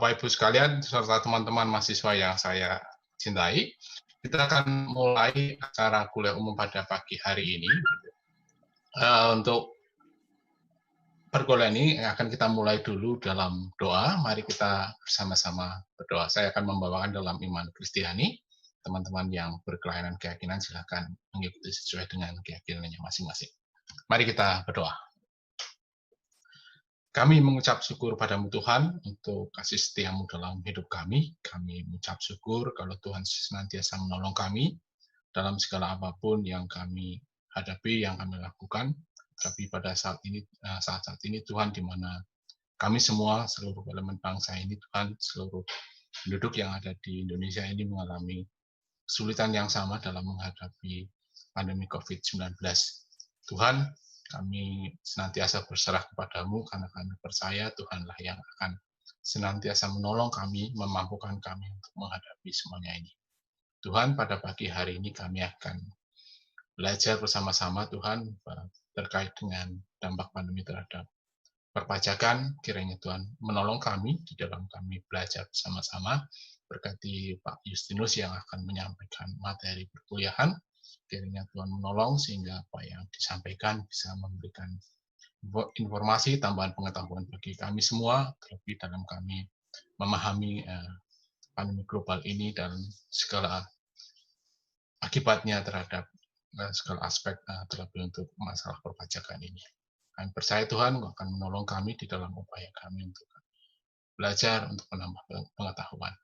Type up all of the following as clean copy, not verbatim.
Bapak Ibu sekalian, serta teman-teman mahasiswa yang saya cintai, kita akan mulai acara kuliah umum pada pagi hari ini. Untuk perkuliahan ini akan kita mulai dulu dalam doa. Mari kita bersama-sama berdoa. Saya akan membawakan dalam iman Kristiani. Teman-teman yang berkelainan keyakinan silakan mengikuti sesuai dengan keyakinannya masing-masing. Mari kita berdoa. Kami mengucap syukur padamu Tuhan untuk kasih setiamu dalam hidup kami. Kami mengucap syukur kalau Tuhan senantiasa menolong kami dalam segala apapun yang kami hadapi, yang kami lakukan. Tapi pada saat ini Tuhan, di mana kami semua, seluruh elemen bangsa ini Tuhan, seluruh penduduk yang ada di Indonesia ini mengalami kesulitan yang sama dalam menghadapi pandemi COVID-19. Tuhan, kami senantiasa berserah kepadamu karena kami percaya Tuhanlah yang akan senantiasa menolong kami, memampukan kami untuk menghadapi semuanya ini. Tuhan, pada pagi hari ini kami akan belajar bersama-sama Tuhan terkait dengan dampak pandemi terhadap perpajakan. Kiranya Tuhan menolong kami di dalam kami belajar bersama-sama. Berkati Pak Justinus yang akan menyampaikan materi perkuliahan. Kiranya Tuhan menolong sehingga apa yang disampaikan bisa memberikan informasi, tambahan pengetahuan bagi kami semua, terlebih dalam kami memahami pandemi global ini dan segala akibatnya terhadap segala aspek, terlebih untuk masalah perpajakan ini. Kami percaya Tuhan akan menolong kami di dalam upaya kami untuk belajar, untuk menambah pengetahuan.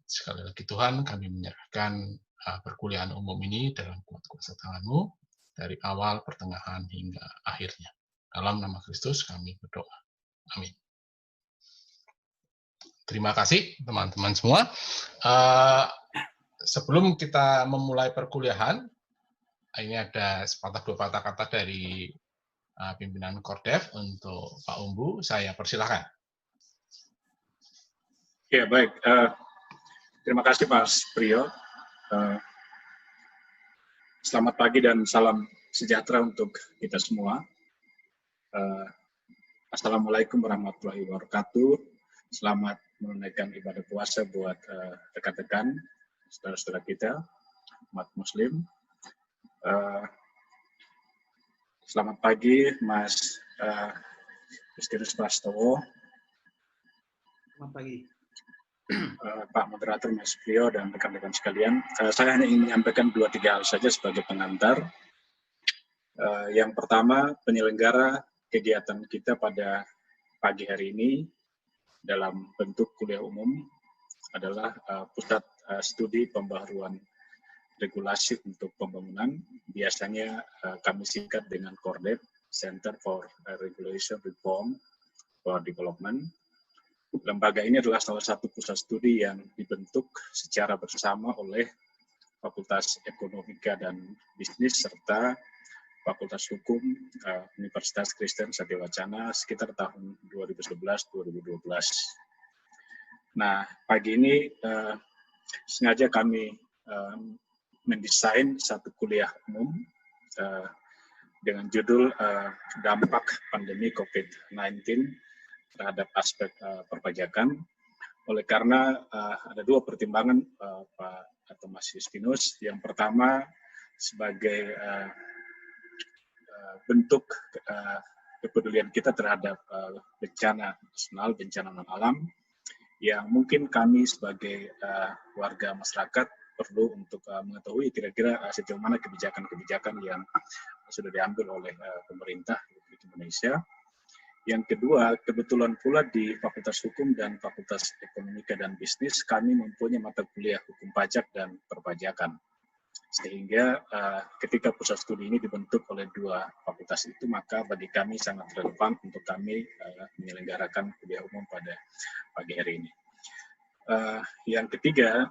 Sekali lagi Tuhan, kami menyerahkan perkuliahan umum ini dalam kuat kuasa tangan-Mu, dari awal, pertengahan, hingga akhirnya. Dalam nama Kristus kami berdoa. Amin. Terima kasih teman-teman semua. Sebelum kita memulai perkuliahan, ini ada sepatah dua patah kata dari pimpinan Kordev untuk Pak Umbu. Saya persilahkan. Ya, baik. Terima kasih Mas Priyo. Selamat pagi dan salam sejahtera untuk kita semua. Assalamualaikum warahmatullahi wabarakatuh. Selamat menunaikan ibadah puasa buat rekan-rekan, saudara-saudara kita, umat Muslim. Selamat pagi Mas Justinus Prastowo. Selamat pagi. Pak Moderator, Mas Priyo, dan rekan-rekan sekalian. Saya hanya ingin menyampaikan 2-3 hal saja sebagai pengantar. Yang pertama, penyelenggara kegiatan kita pada pagi hari ini dalam bentuk kuliah umum adalah Pusat Studi Pembaharuan Regulasi untuk Pembangunan. Biasanya kami singkat dengan CORDEP, Center for Regulation Reform for Development. Lembaga ini adalah salah satu pusat studi yang dibentuk secara bersama oleh Fakultas Ekonomika dan Bisnis serta Fakultas Hukum Universitas Kristen Satyawacana sekitar tahun 2011-2012. Nah, pagi ini sengaja kami mendesain satu kuliah umum dengan judul Dampak Pandemi COVID-19 terhadap aspek perpajakan. Oleh karena ada dua pertimbangan Pak atau Mas Justinus. Yang pertama, sebagai bentuk kepedulian kita terhadap bencana nasional, bencana non-alam, yang mungkin kami sebagai warga masyarakat perlu untuk mengetahui kira-kira sejauh mana kebijakan-kebijakan yang sudah diambil oleh pemerintah Republik Indonesia. Yang kedua, kebetulan pula di Fakultas Hukum dan Fakultas Ekonomika dan Bisnis kami mempunyai mata kuliah hukum pajak dan perpajakan. Sehingga ketika pusat studi ini dibentuk oleh dua fakultas itu, maka bagi kami sangat relevan untuk kami menyelenggarakan kuliah umum pada pagi hari ini. Yang ketiga,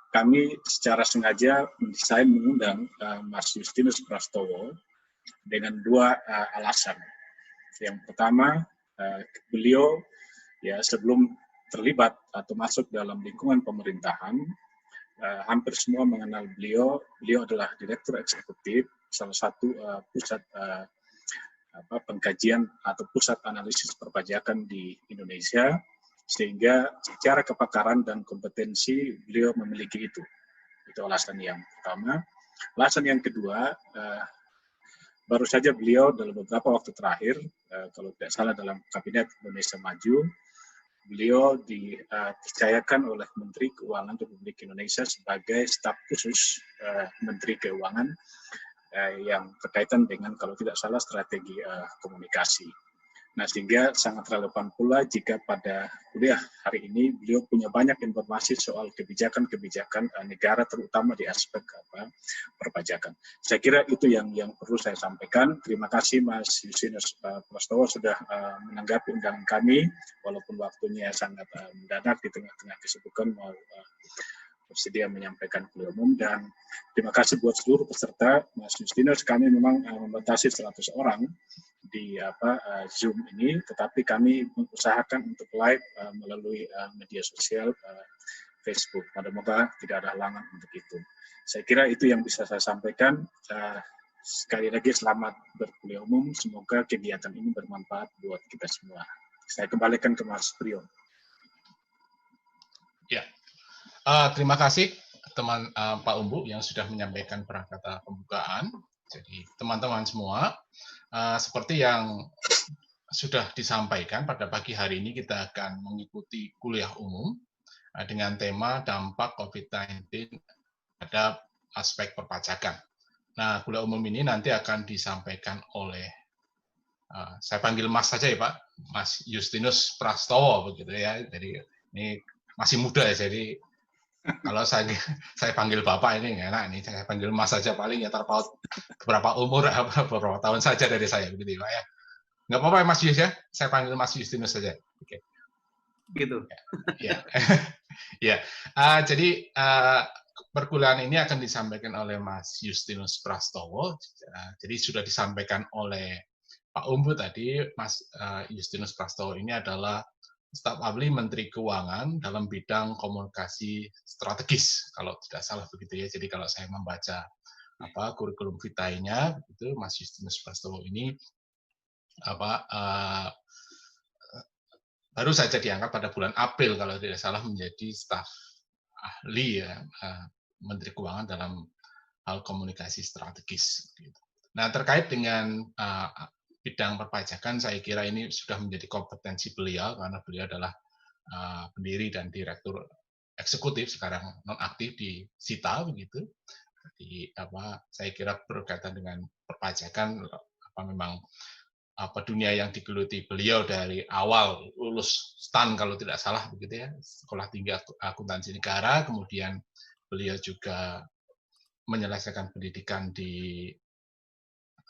kami secara sengaja mendesain mengundang Mas Justinus Prastowo dengan dua alasan. Yang pertama, beliau ya sebelum terlibat atau masuk dalam lingkungan pemerintahan, hampir semua mengenal beliau. Beliau adalah Direktur Eksekutif salah satu pusat pengkajian atau pusat analisis perpajakan di Indonesia sehingga secara kepakaran dan kompetensi beliau memiliki itu. Itu alasan yang pertama. Alasan yang kedua, baru saja beliau dalam beberapa waktu terakhir, kalau tidak salah dalam Kabinet Indonesia Maju, beliau dipercayakan oleh Menteri Keuangan Republik Indonesia sebagai staf khusus Menteri Keuangan yang berkaitan dengan, kalau tidak salah, strategi komunikasi. Nah, sehingga sangat relevan pula jika pada kuliah hari ini beliau punya banyak informasi soal kebijakan-kebijakan negara, terutama di aspek perpajakan. Saya kira itu yang perlu saya sampaikan. Terima kasih Mas Justinus Prastowo sudah menanggapi undangan kami, walaupun waktunya sangat mendadak di tengah-tengah kesibukan mau bersedia menyampaikan kuliah umum, dan terima kasih buat seluruh peserta. Mas Justinus, kami memang membatasi 100 orang di Zoom ini, tetapi kami mengusahakan untuk live melalui media sosial Facebook. Moga-moga tidak ada halangan untuk itu. Saya kira itu yang bisa saya sampaikan. Sekali lagi selamat berkuliah umum. Semoga kegiatan ini bermanfaat buat kita semua. Saya kembalikan ke Mas Priyo. Ya, terima kasih teman Pak Umbu yang sudah menyampaikan prakata pembukaan. Jadi teman-teman semua, seperti yang sudah disampaikan pada pagi hari ini, kita akan mengikuti kuliah umum dengan tema dampak COVID-19 terhadap aspek perpajakan. Nah, kuliah umum ini nanti akan disampaikan oleh, saya panggil Mas saja ya Pak, Mas Justinus Prastowo begitu ya. Jadi ini masih muda ya, jadi kalau saya panggil Bapak ini nggak enak, ini saya panggil Mas saja, paling ya terpaut beberapa umur, beberapa tahun saja dari saya begitu Pak ya. Nggak apa-apa Mas Yus ya, saya panggil Mas Justinus saja. Oke. Gitu. Ya. Ya. Jadi perkuliahan ini akan disampaikan oleh Mas Justinus Prastowo. Jadi sudah disampaikan oleh Pak Umbu tadi, Mas Justinus Prastowo ini adalah staf ahli Menteri Keuangan dalam bidang komunikasi strategis, kalau tidak salah begitu ya. Jadi kalau saya membaca kurikulum vitae-nya, itu Mas Justinus Prastowo ini baru saja diangkat pada bulan April kalau tidak salah menjadi staf ahli ya, Menteri Keuangan dalam hal komunikasi strategis. Nah, terkait dengan bidang perpajakan, saya kira ini sudah menjadi kompetensi beliau karena beliau adalah pendiri dan direktur eksekutif, sekarang nonaktif di SITA begitu. Jadi saya kira berkaitan dengan perpajakan memang dunia yang digeluti beliau dari awal lulus STAN kalau tidak salah begitu ya, Sekolah Tinggi Akuntansi Negara, kemudian beliau juga menyelesaikan pendidikan di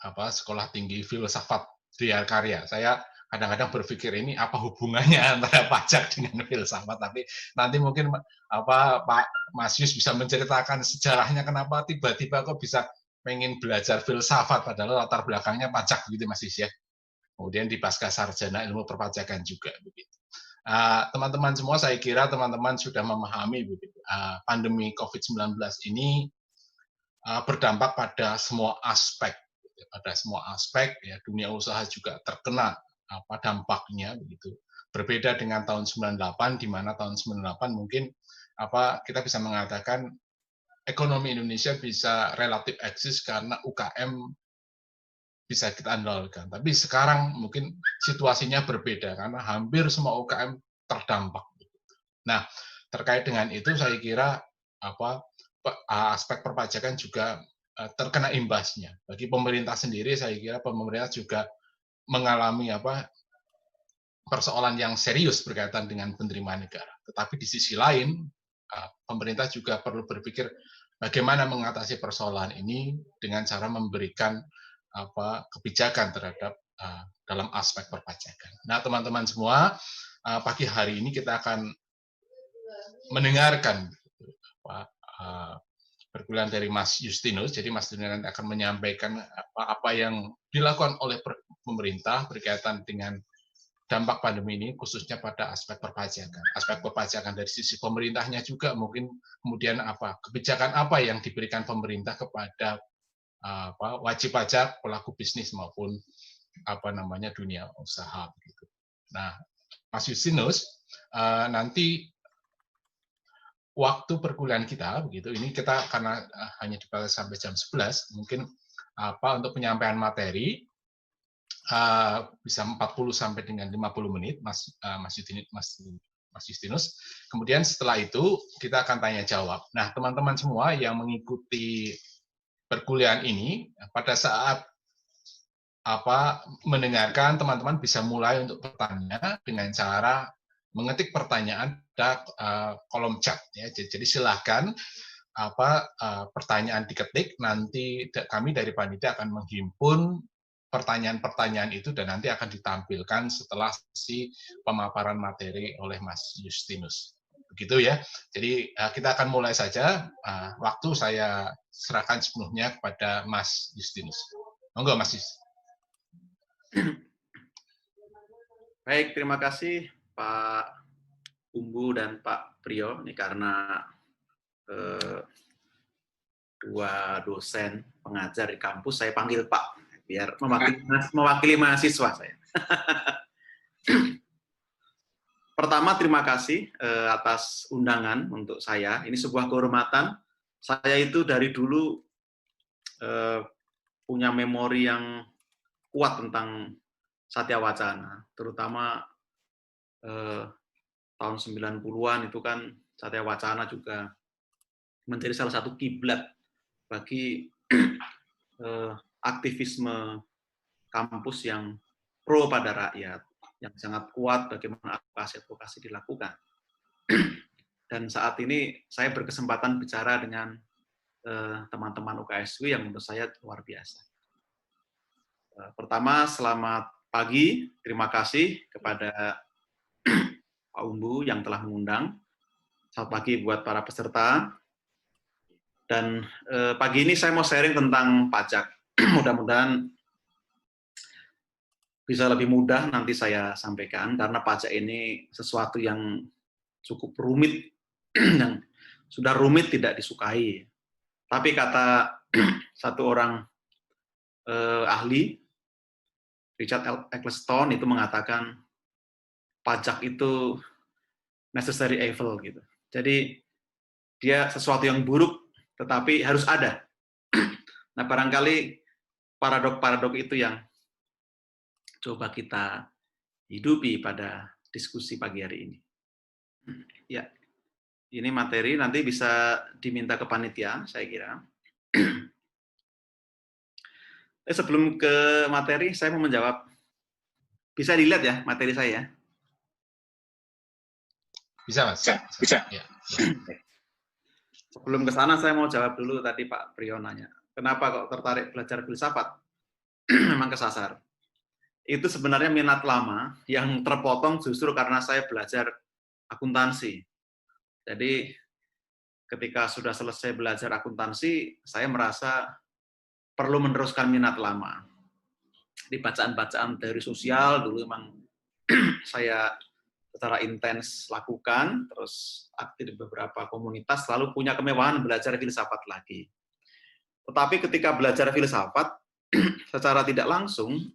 Sekolah Tinggi Filsafat Daya Karya. Saya kadang-kadang berpikir ini apa hubungannya antara pajak dengan filsafat, tapi nanti mungkin Pak Mas Yus bisa menceritakan sejarahnya kenapa tiba-tiba kok bisa pengen belajar filsafat padahal latar belakangnya pajak gitu Mas Yus ya. Kemudian di pasca sarjana ilmu perpajakan juga begitu. Teman-teman semua, saya kira teman-teman sudah memahami begitu. Pandemi COVID-19 ini berdampak pada semua aspek. Pada semua aspek ya, dunia usaha juga terkena dampaknya begitu. Berbeda dengan tahun 98 di mana tahun 98 mungkin kita bisa mengatakan ekonomi Indonesia bisa relatif eksis karena UKM bisa kita andalkan. Tapi sekarang mungkin situasinya berbeda karena hampir semua UKM terdampak. Nah, terkait dengan itu saya kira aspek perpajakan juga terkena imbasnya. Bagi pemerintah sendiri, saya kira pemerintah juga mengalami persoalan yang serius berkaitan dengan penerimaan negara. Tetapi di sisi lain, pemerintah juga perlu berpikir bagaimana mengatasi persoalan ini dengan cara memberikan kebijakan terhadap dalam aspek perpajakan. Nah, teman-teman semua, pagi hari ini kita akan mendengarkan perkuliahan dari Mas Justinus. Jadi Mas Justinus akan menyampaikan apa yang dilakukan oleh pemerintah berkaitan dengan dampak pandemi ini, khususnya pada aspek perpajakan. Aspek perpajakan dari sisi pemerintahnya juga mungkin kemudian kebijakan apa yang diberikan pemerintah kepada wajib pajak, pelaku bisnis maupun dunia usaha. Nah, Mas Justinus, nanti waktu perkuliahan kita begitu, ini kita karena hanya dibatasi sampai jam 11, mungkin untuk penyampaian materi bisa 40 sampai dengan 50 menit, Mas Justinus. Kemudian setelah itu kita akan tanya jawab. Nah, teman-teman semua yang mengikuti perkuliahan ini pada saat mendengarkan, teman-teman bisa mulai untuk bertanya dengan cara mengetik pertanyaan pada kolom chat ya. Jadi silahkan pertanyaan diketik, nanti kami dari panitia akan menghimpun pertanyaan-pertanyaan itu dan nanti akan ditampilkan setelah sesi pemaparan materi oleh Mas Justinus. Begitu ya. Jadi kita akan mulai saja. Waktu saya serahkan sepenuhnya kepada Mas Justinus. Monggo Mas Justinus. Baik, terima kasih Pak Umbu dan Pak Priyo. Ini karena dua dosen pengajar di kampus, saya panggil Pak, biar mewakili mahasiswa saya. Pertama, terima kasih atas undangan untuk saya. Ini sebuah kehormatan. Saya itu dari dulu punya memori yang kuat tentang Satya Wacana, terutama tahun 90-an itu kan Satya Wacana juga menjadi salah satu kiblat bagi aktivisme kampus yang pro pada rakyat, yang sangat kuat bagaimana advokasi dilakukan. Dan saat ini saya berkesempatan bicara dengan teman-teman UKSW yang menurut saya luar biasa. Pertama, selamat pagi, terima kasih kepada Pak Umbu yang telah mengundang. Selamat pagi buat para peserta. Dan pagi ini saya mau sharing tentang pajak. Mudah-mudahan bisa lebih mudah nanti saya sampaikan, karena pajak ini sesuatu yang cukup rumit, yang sudah rumit tidak disukai. Tapi kata satu orang ahli, Richard Ecclestone, itu mengatakan pajak itu necessary evil gitu. Jadi dia sesuatu yang buruk tetapi harus ada. Nah, barangkali paradok-paradok itu yang coba kita hidupi pada diskusi pagi hari ini. Ya, ini materi nanti bisa diminta ke panitia, saya kira. Sebelum ke materi, saya mau menjawab. Bisa dilihat ya materi saya? Bisa, Mas. Bisa. Ya. Sebelum ke sana, saya mau jawab dulu tadi Pak Priyo nanya. Kenapa kok tertarik belajar filsafat? Memang kesasar. Itu sebenarnya minat lama yang terpotong justru karena saya belajar akuntansi. Jadi ketika sudah selesai belajar akuntansi, saya merasa perlu meneruskan minat lama. Di bacaan-bacaan teori sosial dulu memang saya secara intens lakukan, terus aktif di beberapa komunitas, lalu punya kemewahan belajar filsafat lagi. Tetapi ketika belajar filsafat, secara tidak langsung,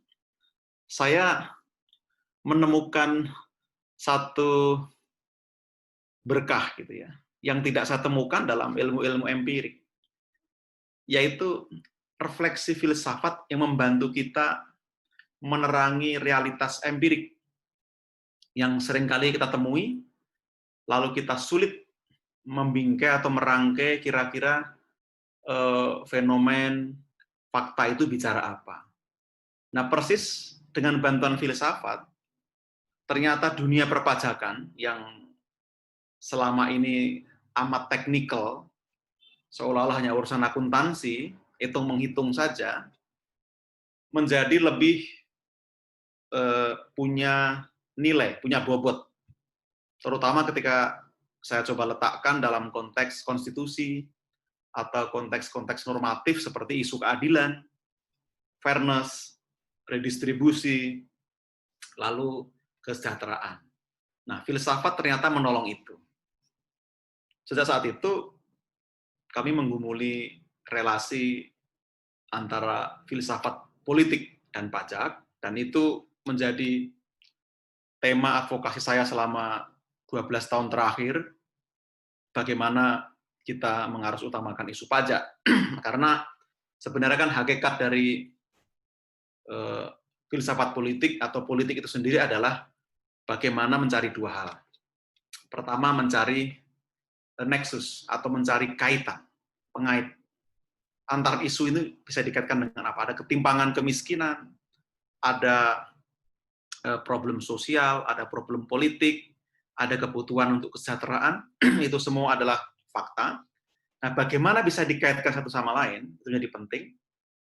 saya menemukan satu berkah gitu ya, yang tidak saya temukan dalam ilmu-ilmu empirik, yaitu refleksi filsafat yang membantu kita menerangi realitas empirik yang seringkali kita temui, lalu kita sulit membingkai atau merangkai kira-kira fenomen fakta itu bicara apa. Nah, persis dengan bantuan filsafat, ternyata dunia perpajakan yang selama ini amat teknikal, seolah-olah hanya urusan akuntansi, hitung-menghitung saja, menjadi lebih punya nilai, punya bobot. Terutama ketika saya coba letakkan dalam konteks konstitusi atau konteks-konteks normatif seperti isu keadilan, fairness, redistribusi, lalu kesejahteraan. Nah, filsafat ternyata menolong itu. Sejak saat itu, kami menggumuli relasi antara filsafat politik dan pajak, dan itu menjadi tema advokasi saya selama 12 tahun terakhir, bagaimana kita mengharus utamakan isu pajak. Karena sebenarnya kan hakikat dari filsafat politik atau politik itu sendiri adalah bagaimana mencari dua hal. Pertama, mencari nexus atau mencari kaitan, pengait. Antar isu ini bisa dikaitkan dengan apa? Ada ketimpangan kemiskinan, ada problem sosial, ada problem politik, ada kebutuhan untuk kesejahteraan, itu semua adalah fakta. Nah, bagaimana bisa dikaitkan satu sama lain, itu jadi penting.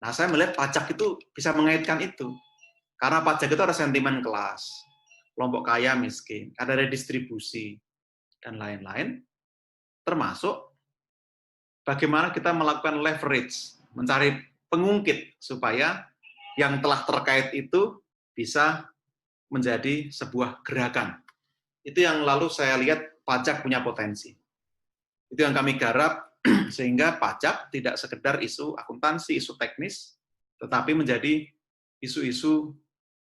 Nah, saya melihat pajak itu bisa mengaitkan itu. Karena pajak itu ada sentimen kelas, kelompok kaya, miskin, ada redistribusi, dan lain-lain, termasuk bagaimana kita melakukan leverage, mencari pengungkit supaya yang telah terkait itu bisa menjadi sebuah gerakan. Itu yang lalu saya lihat pajak punya potensi. Itu yang kami garap, sehingga pajak tidak sekedar isu akuntansi, isu teknis, tetapi menjadi isu-isu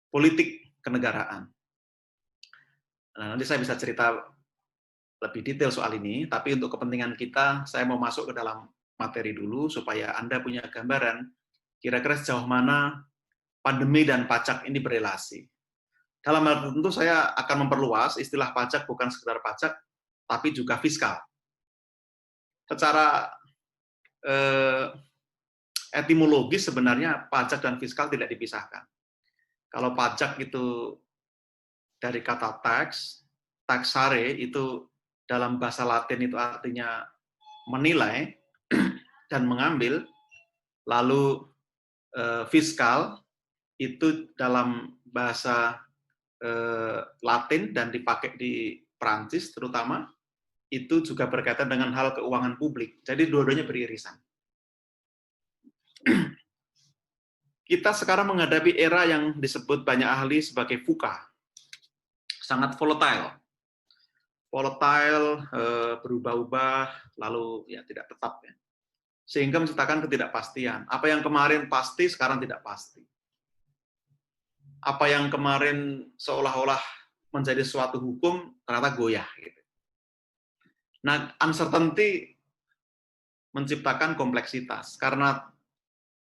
politik kenegaraan. Nah, nanti saya bisa cerita lebih detail soal ini, tapi untuk kepentingan kita, saya mau masuk ke dalam materi dulu, supaya Anda punya gambaran kira-kira sejauh mana pandemi dan pajak ini berelasi. Dalam hal tertentu saya akan memperluas istilah pajak bukan sekedar pajak, tapi juga fiskal. Secara etimologis sebenarnya pajak dan fiskal tidak dipisahkan. Kalau pajak itu dari kata tax, taxare itu dalam bahasa Latin itu artinya menilai dan mengambil, lalu fiskal itu dalam bahasa Latin dan dipakai di Perancis terutama, itu juga berkaitan dengan hal keuangan publik. Jadi dua-duanya beririsan. Kita sekarang menghadapi era yang disebut banyak ahli sebagai VUCA. Sangat volatile. Volatile, berubah-ubah, lalu ya tidak tetap. Ya. Sehingga menciptakan ketidakpastian. Apa yang kemarin pasti, sekarang tidak pasti. Apa yang kemarin seolah-olah menjadi suatu hukum, ternyata goyah. Gitu. Nah, uncertainty menciptakan kompleksitas. Karena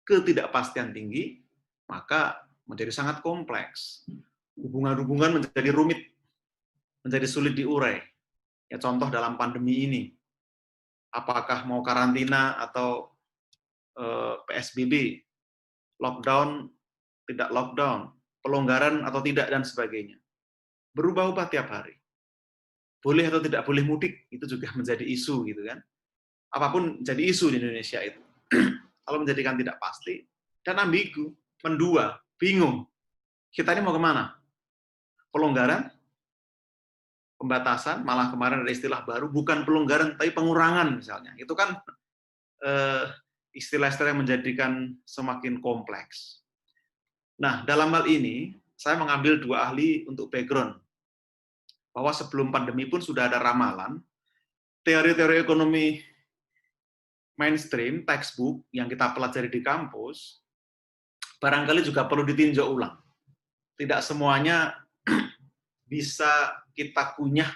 ketidakpastian tinggi, maka menjadi sangat kompleks. Hubungan-hubungan menjadi rumit, menjadi sulit diurai. Ya, contoh dalam pandemi ini, apakah mau karantina atau PSBB, lockdown, tidak lockdown, pelonggaran atau tidak, dan sebagainya. Berubah-ubah tiap hari. Boleh atau tidak boleh mudik, itu juga menjadi isu, gitu kan. Apapun jadi isu di Indonesia itu. Kalau menjadikan tidak pasti, dan ambigu, mendua, bingung. Kita ini mau kemana? Pelonggaran, pembatasan, malah kemarin ada istilah baru, bukan pelonggaran, tapi pengurangan misalnya. Itu kan istilah-istilah yang menjadikan semakin kompleks. Nah, dalam hal ini, saya mengambil dua ahli untuk background. Bahwa sebelum pandemi pun sudah ada ramalan, teori-teori ekonomi mainstream, textbook, yang kita pelajari di kampus, barangkali juga perlu ditinjau ulang. Tidak semuanya bisa kita kunyah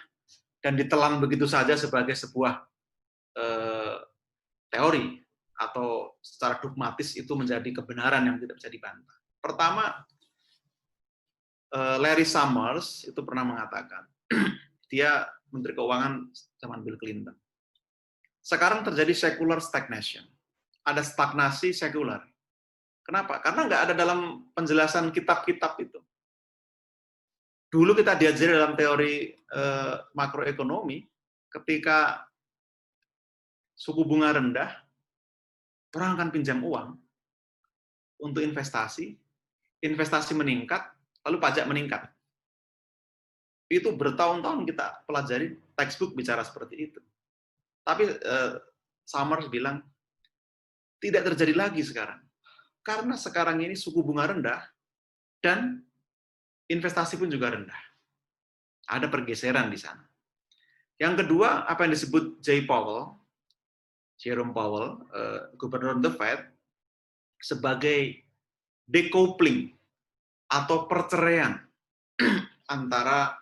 dan ditelan begitu saja sebagai sebuah teori, atau secara dogmatis itu menjadi kebenaran yang tidak bisa dibantah. Pertama, Larry Summers itu pernah mengatakan, dia Menteri Keuangan zaman Bill Clinton. Sekarang terjadi secular stagnation. Ada stagnasi sekuler. Kenapa? Karena nggak ada dalam penjelasan kitab-kitab itu. Dulu kita diajari dalam teori makroekonomi, ketika suku bunga rendah, orang akan pinjam uang untuk investasi, investasi meningkat, lalu pajak meningkat. Itu bertahun-tahun kita pelajari, textbook bicara seperti itu. Tapi Summers bilang, tidak terjadi lagi sekarang. Karena sekarang ini suku bunga rendah, dan investasi pun juga rendah. Ada pergeseran di sana. Yang kedua, apa yang disebut Jerome Powell, Gubernur The Fed, sebagai decoupling atau perceraian antara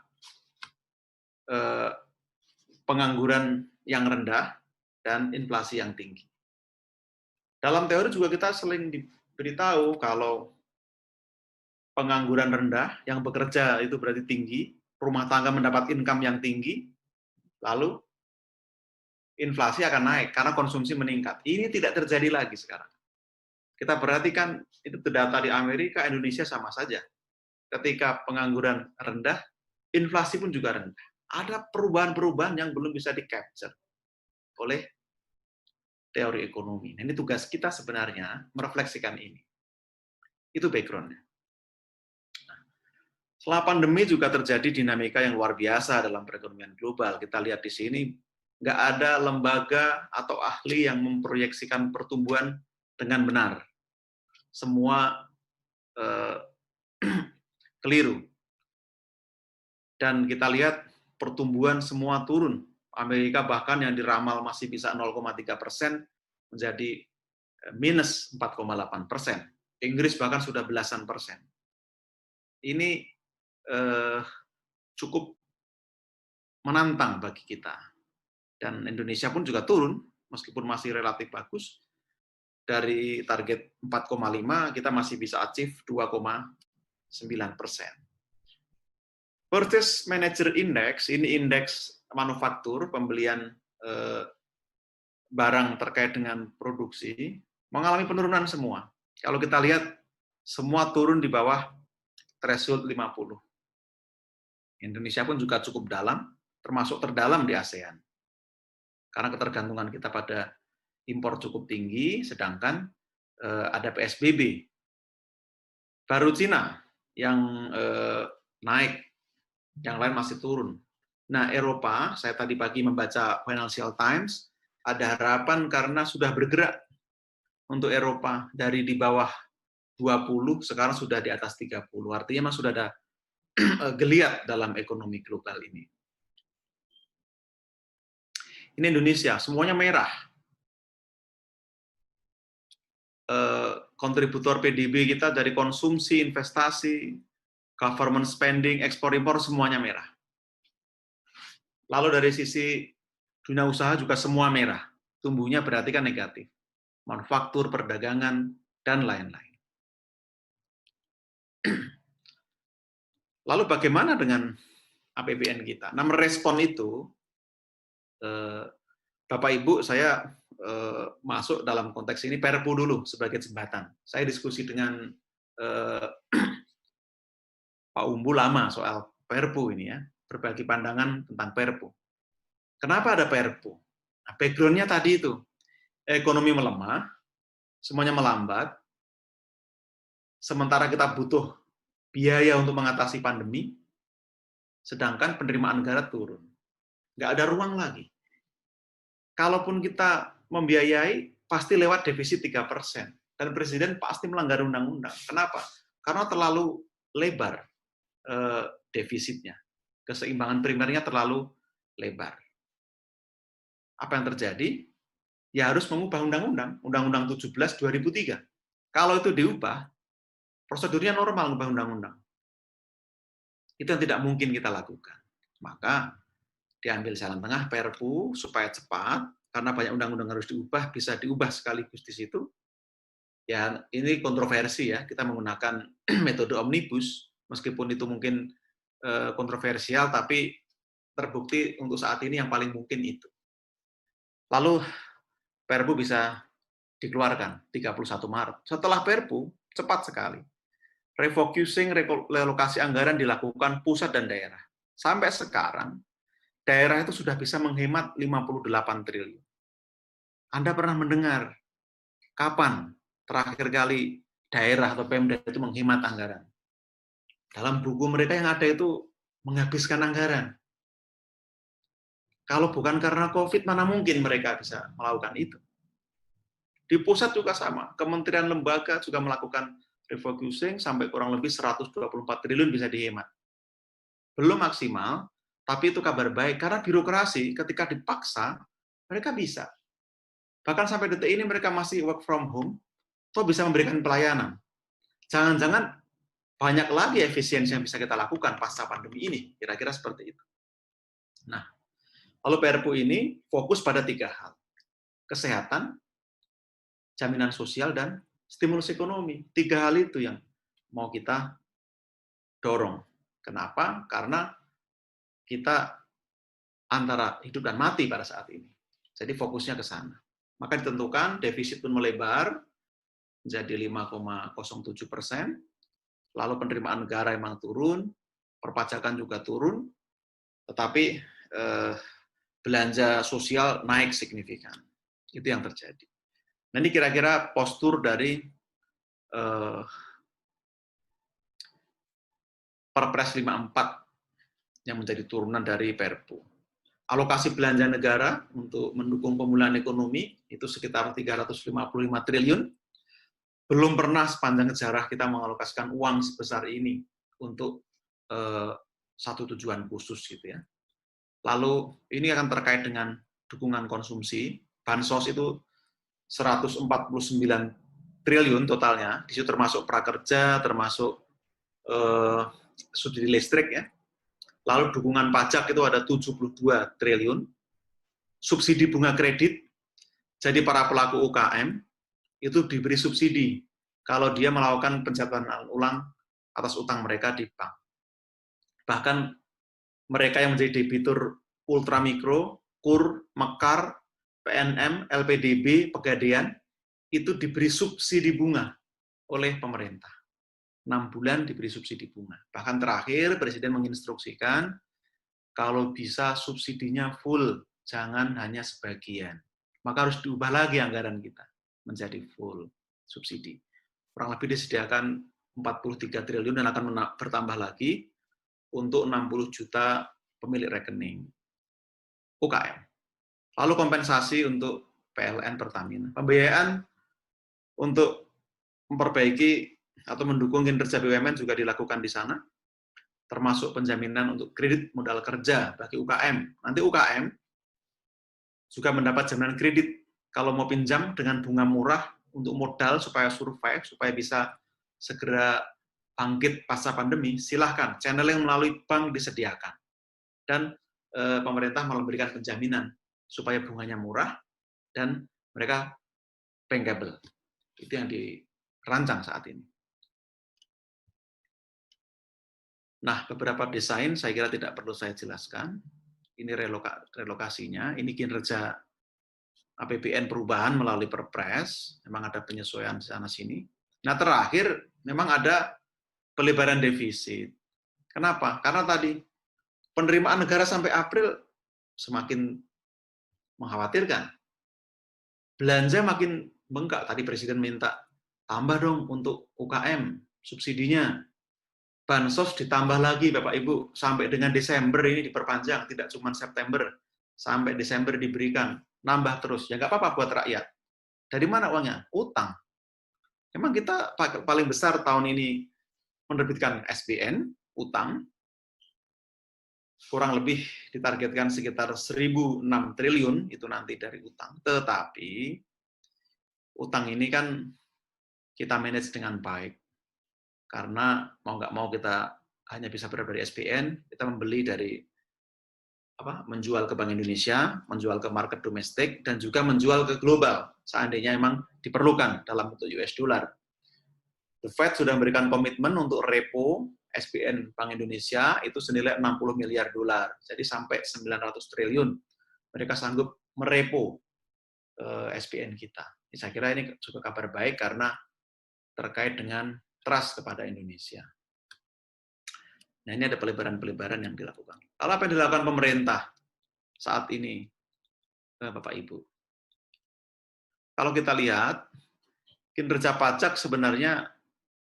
pengangguran yang rendah dan inflasi yang tinggi. Dalam teori juga kita sering diberitahu kalau pengangguran rendah, yang bekerja itu berarti tinggi, rumah tangga mendapat income yang tinggi, lalu inflasi akan naik karena konsumsi meningkat. Ini tidak terjadi lagi sekarang. Kita perhatikan itu data di Amerika, Indonesia sama saja. Ketika pengangguran rendah, inflasi pun juga rendah. Ada perubahan-perubahan yang belum bisa di-capture oleh teori ekonomi. Nah, ini tugas kita sebenarnya merefleksikan ini. Itu background-nya. Setelah pandemi juga terjadi dinamika yang luar biasa dalam perekonomian global. Kita lihat di sini, nggak ada lembaga atau ahli yang memproyeksikan pertumbuhan dengan benar. Semua keliru. Dan kita lihat pertumbuhan semua turun. Amerika bahkan yang diramal masih bisa 0,3% menjadi minus 4,8%. Inggris bahkan sudah belasan persen. Ini cukup menantang bagi kita. Dan Indonesia pun juga turun, meskipun masih relatif bagus. Dari target 4,5, kita masih bisa achieve 2,9%. Purchase Manager Index, ini indeks manufaktur, pembelian barang terkait dengan produksi, mengalami penurunan semua. Kalau kita lihat, semua turun di bawah threshold 50. Indonesia pun juga cukup dalam, termasuk terdalam di ASEAN. Karena ketergantungan kita pada impor cukup tinggi, sedangkan ada PSBB. Baru Cina yang naik, yang lain masih turun. Nah, Eropa, saya tadi pagi membaca Financial Times, ada harapan karena sudah bergerak untuk Eropa dari di bawah 20, sekarang sudah di atas 30. Artinya memang sudah ada geliat dalam ekonomi global ini. Ini Indonesia, semuanya merah. Kontributor PDB kita dari konsumsi, investasi, government spending, ekspor-impor, semuanya merah. Lalu dari sisi dunia usaha juga semua merah. Tumbuhnya berarti kan negatif. Manufaktur, perdagangan, dan lain-lain. Lalu bagaimana dengan APBN kita? Nah, merespon itu, Bapak Ibu, saya masuk dalam konteks ini Perpu dulu sebagai jembatan. Saya diskusi dengan Pak Umbu lama soal Perpu ini ya, berbagi pandangan tentang Perpu. Kenapa ada Perpu? Nah, background-nya tadi itu, ekonomi melemah, semuanya melambat, sementara kita butuh biaya untuk mengatasi pandemi, sedangkan penerimaan negara turun. Nggak ada ruang lagi. Kalaupun kita membiayai, pasti lewat defisit 3%. Dan Presiden pasti melanggar undang-undang. Kenapa? Karena terlalu lebar defisitnya. Keseimbangan primernya terlalu lebar. Apa yang terjadi? Ya harus mengubah undang-undang. Undang-undang 17 2003. Kalau itu diubah, prosedurnya normal mengubah undang-undang. Itu yang tidak mungkin kita lakukan. Maka diambil jalan tengah Perpu supaya cepat, karena banyak undang-undang harus diubah, bisa diubah sekaligus di situ. Ya, ini kontroversi ya, kita menggunakan metode omnibus, meskipun itu mungkin kontroversial, tapi terbukti untuk saat ini yang paling mungkin itu. Lalu Perpu bisa dikeluarkan 31 Maret. Setelah Perpu, cepat sekali. Refocusing, relokasi anggaran dilakukan pusat dan daerah. Sampai sekarang, daerah itu sudah bisa menghemat 58 triliun. Anda pernah mendengar kapan terakhir kali daerah atau Pemda itu menghemat anggaran? Dalam buku mereka yang ada itu menghabiskan anggaran. Kalau bukan karena COVID, mana mungkin mereka bisa melakukan itu? Di pusat juga sama, kementerian lembaga juga melakukan refocusing sampai kurang lebih 124 triliun bisa dihemat. Belum maksimal, tapi itu kabar baik, karena birokrasi ketika dipaksa, mereka bisa. Bahkan sampai detik ini mereka masih work from home, toh bisa memberikan pelayanan. Jangan-jangan banyak lagi efisiensi yang bisa kita lakukan pasca pandemi ini, kira-kira seperti itu. Nah, lalu Perpu ini fokus pada 3 hal. Kesehatan, jaminan sosial, dan stimulus ekonomi. 3 hal itu yang mau kita dorong. Kenapa? Karena kita antara hidup dan mati pada saat ini. Jadi fokusnya ke sana. Maka ditentukan defisit pun melebar menjadi 5,07%, lalu penerimaan negara memang turun, perpajakan juga turun, tetapi belanja sosial naik signifikan. Itu yang terjadi. Nah, ini kira-kira postur dari Perpres 54 yang menjadi turunan dari Perpu. Alokasi belanja negara untuk mendukung pemulihan ekonomi itu sekitar 355 triliun. Belum pernah sepanjang sejarah kita mengalokasikan uang sebesar ini untuk satu tujuan khusus gitu ya. Lalu ini akan terkait dengan dukungan konsumsi. Bansos itu 149 triliun totalnya, di situ termasuk prakerja, termasuk subsidi listrik ya. Lalu dukungan pajak itu ada 72 triliun. Subsidi bunga kredit, jadi para pelaku UKM itu diberi subsidi kalau dia melakukan pencatatan ulang atas utang mereka di bank. Bahkan mereka yang menjadi debitur ultramikro, KUR, Mekar, PNM, LPDB, Pegadaian, itu diberi subsidi bunga oleh pemerintah. 6 bulan diberi subsidi bunga. Bahkan terakhir Presiden menginstruksikan kalau bisa subsidinya full, jangan hanya sebagian. Maka harus diubah lagi anggaran kita menjadi full subsidi. Kurang lebih disediakan 43 triliun dan akan bertambah lagi untuk 60 juta pemilik rekening UKM. Lalu kompensasi untuk PLN Pertamina. Pembiayaan untuk memperbaiki atau mendukung kinerja BUMN juga dilakukan di sana, termasuk penjaminan untuk kredit modal kerja bagi UKM. Nanti UKM juga mendapat jaminan kredit kalau mau pinjam dengan bunga murah untuk modal supaya survive, supaya bisa segera bangkit pasca pandemi, silahkan. Channel yang melalui bank disediakan. Dan pemerintah memberikan penjaminan supaya bunganya murah dan mereka bankable. Itu yang dirancang saat ini. Nah, beberapa desain saya kira tidak perlu saya jelaskan. Ini relokasinya, ini kinerja APBN perubahan melalui Perpres, memang ada penyesuaian sana-sini. Nah, terakhir, memang ada pelebaran defisit. Kenapa? Karena tadi, penerimaan negara sampai April semakin mengkhawatirkan. Belanja makin bengkak. Tadi Presiden minta, tambah dong untuk UKM, subsidinya. Bansos ditambah lagi, Bapak Ibu, sampai dengan Desember ini diperpanjang, tidak cuma September, sampai Desember diberikan, nambah terus. Ya nggak apa-apa buat rakyat. Dari mana uangnya? Utang. Memang kita paling besar tahun ini menerbitkan SBN, utang, kurang lebih ditargetkan sekitar 1.006 triliun, itu nanti dari utang. Tetapi, utang ini kan kita manage dengan baik. Karena mau nggak mau kita hanya bisa berada dari SBN, kita membeli dari menjual ke Bank Indonesia, menjual ke market domestik, dan juga menjual ke global, seandainya memang diperlukan dalam bentuk US dollar. The Fed sudah memberikan komitmen untuk repo SBN Bank Indonesia itu senilai 60 miliar dolar, jadi sampai 900 triliun. Mereka sanggup merepo SBN kita. Saya kira ini juga kabar baik karena terkait dengan trust kepada Indonesia. Nah, ini ada pelebaran-pelebaran yang dilakukan. Lalu apa yang dilakukan pemerintah saat ini, Bapak Ibu? Kalau kita lihat, kinerja pajak sebenarnya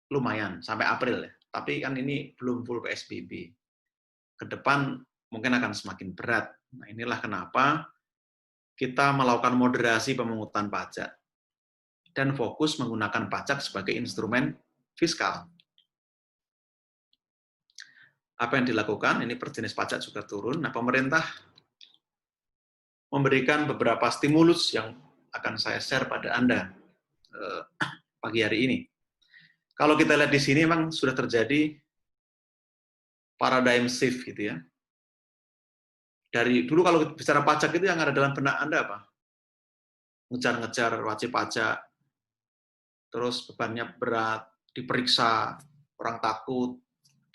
lumayan, sampai April ya. Tapi kan ini belum full PSBB. Ke depan mungkin akan semakin berat. Nah, inilah kenapa kita melakukan moderasi pemungutan pajak dan fokus menggunakan pajak sebagai instrumen fiskal. Apa yang dilakukan? Ini per jenis pajak juga turun. Nah, pemerintah memberikan beberapa stimulus yang akan saya share pada Anda pagi hari ini. Kalau kita lihat di sini memang sudah terjadi paradigm shift gitu ya. Dari dulu kalau bicara pajak itu yang ada dalam benak Anda apa? Ngejar-ngejar wajib pajak, terus bebannya berat, diperiksa, orang takut,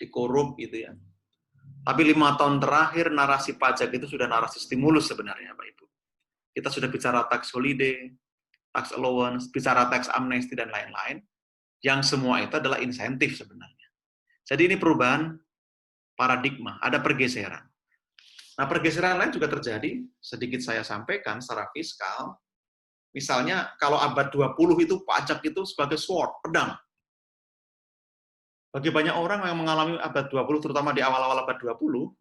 dikorup gitu ya. Tapi 5 tahun terakhir narasi pajak itu sudah narasi stimulus sebenarnya, Pak Ibu. Kita sudah bicara tax holiday, tax allowance, bicara tax amnesty dan lain-lain, yang semua itu adalah insentif sebenarnya. Jadi ini perubahan paradigma, ada pergeseran. Nah, pergeseran lain juga terjadi, sedikit saya sampaikan secara fiskal. Misalnya, kalau abad 20 itu pajak itu sebagai sword, pedang. Bagi banyak orang yang mengalami abad 20, terutama di awal-awal abad 20,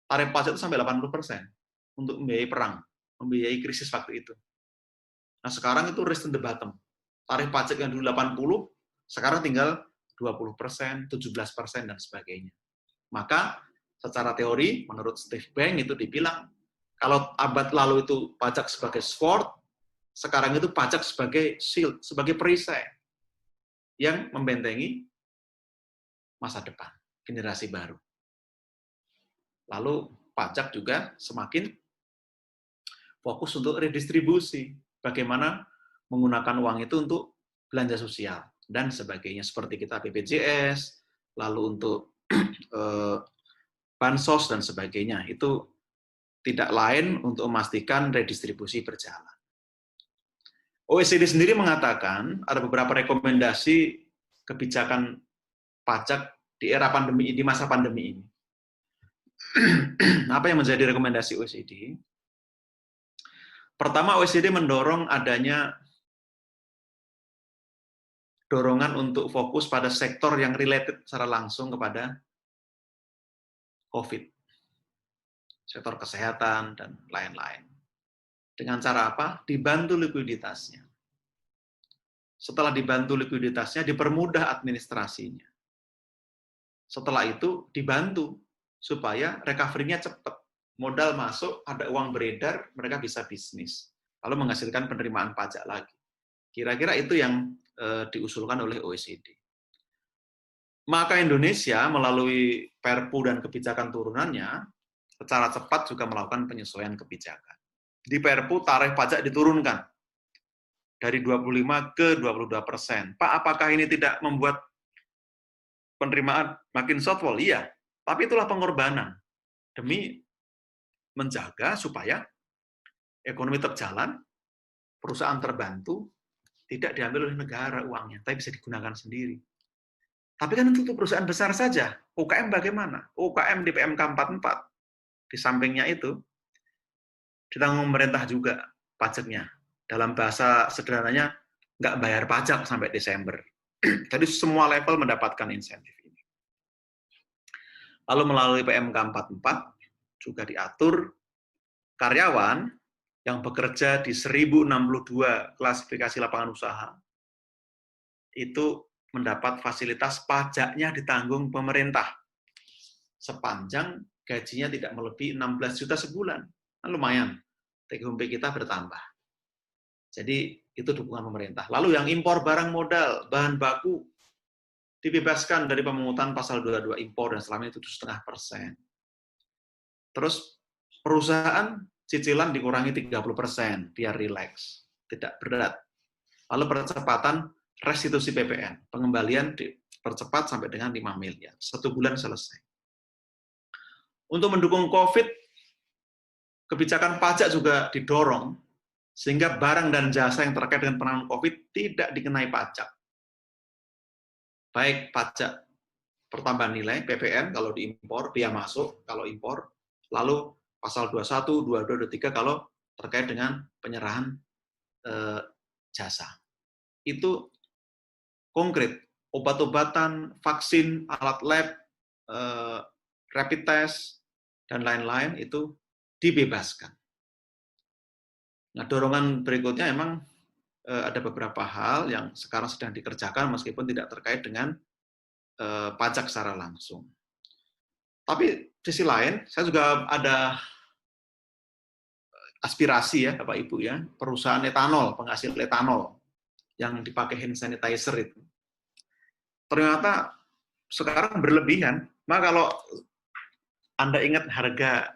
tarif pajak itu sampai 80% untuk membiayai perang, membiayai krisis waktu itu. Nah, sekarang itu race to the bottom. Tarif pajak yang dulu 80, sekarang tinggal 20%, 17%, dan sebagainya. Maka, secara teori, menurut Steve Bank itu dibilang, kalau abad lalu itu pajak sebagai sword, sekarang itu pajak sebagai shield, sebagai perisai yang membentengi masa depan, generasi baru. Lalu pajak juga semakin fokus untuk redistribusi, bagaimana menggunakan uang itu untuk belanja sosial dan sebagainya, seperti kita BPJS, lalu untuk bansos dan sebagainya. Itu tidak lain untuk memastikan redistribusi berjalan. OECD sendiri mengatakan ada beberapa rekomendasi kebijakan pajak di era pandemi, di masa pandemi ini. Apa yang menjadi rekomendasi OECD? Pertama, OECD mendorong adanya dorongan untuk fokus pada sektor yang related secara langsung kepada COVID. Sektor kesehatan dan lain-lain. Dengan cara apa? Dibantu likuiditasnya. Setelah dibantu likuiditasnya, dipermudah administrasinya. Setelah itu, dibantu supaya recovery-nya cepat. Modal masuk, ada uang beredar, mereka bisa bisnis. Lalu menghasilkan penerimaan pajak lagi. Kira-kira itu yang diusulkan oleh OECD. Maka Indonesia melalui Perpu dan kebijakan turunannya, secara cepat juga melakukan penyesuaian kebijakan. Di Perpu, tarif pajak diturunkan dari 25 ke 22%. Pak, apakah ini tidak membuat penerimaan makin shortfall? Iya, tapi itulah pengorbanan demi menjaga supaya ekonomi terjalan, perusahaan terbantu, tidak diambil oleh negara uangnya, tapi bisa digunakan sendiri. Tapi kan untuk perusahaan besar saja. UKM bagaimana? UKM di PMK 44, di sampingnya itu, ditanggung pemerintah juga pajaknya. Dalam bahasa sederhananya, nggak bayar pajak sampai Desember. Jadi semua level mendapatkan insentif ini. Lalu melalui PMK 44, juga diatur karyawan yang bekerja di 1062 klasifikasi lapangan usaha, itu mendapat fasilitas pajaknya ditanggung pemerintah, sepanjang gajinya tidak melebihi 16 juta sebulan. Nah, lumayan, take home pay kita bertambah. Jadi itu dukungan pemerintah. Lalu yang impor barang modal, bahan baku, dibebaskan dari pemungutan pasal 22 impor dan selama itu 7,5%. Terus perusahaan cicilan dikurangi 30%, biar rileks, tidak berat. Lalu percepatan restitusi PPN, pengembalian dipercepat sampai dengan 5 miliar, 1 bulan selesai. Untuk mendukung COVID, kebijakan pajak juga didorong, sehingga barang dan jasa yang terkait dengan penanganan COVID tidak dikenai pajak. Baik pajak pertambahan nilai, PPN kalau diimpor, biaya masuk kalau impor, lalu pasal 21, 22, 23 kalau terkait dengan penyerahan jasa. Itu konkret, obat-obatan, vaksin, alat lab, rapid test, dan lain-lain itu dibebaskan. Nah, dorongan berikutnya memang ada beberapa hal yang sekarang sedang dikerjakan meskipun tidak terkait dengan pajak secara langsung. Tapi sisi lain, saya juga ada aspirasi ya, Bapak Ibu ya, perusahaan etanol, penghasil etanol yang dipakai hand sanitizer itu. Ternyata sekarang berlebihan. Maka kalau Anda ingat harga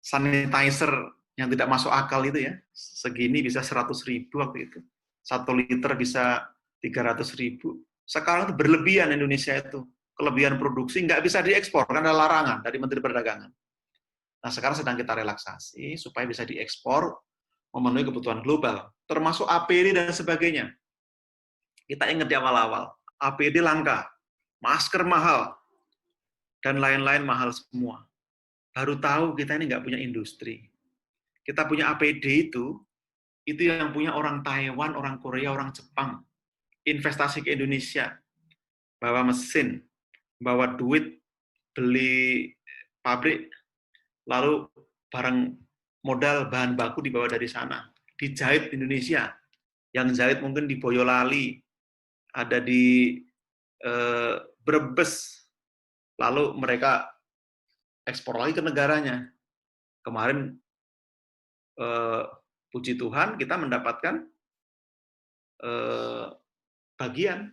sanitizer yang tidak masuk akal itu ya, segini bisa 100.000 waktu itu. 1 liter bisa 300.000. Sekarang itu berlebihan Indonesia itu. Kelebihan produksi nggak bisa diekspor karena ada larangan dari Menteri Perdagangan. Nah, sekarang sedang kita relaksasi supaya bisa diekspor memenuhi kebutuhan global, termasuk APD dan sebagainya. Kita ingat di awal-awal, APD langka, masker mahal, dan lain-lain mahal semua. Baru tahu kita ini nggak punya industri. Kita punya APD itu yang punya orang Taiwan, orang Korea, orang Jepang. Investasi ke Indonesia, bawa mesin, bawa duit, beli pabrik, lalu barang modal bahan baku dibawa dari sana, dijahit di Indonesia, yang jahit mungkin di Boyolali, ada di Brebes, lalu mereka ekspor lagi ke negaranya. Kemarin puji Tuhan kita mendapatkan bagian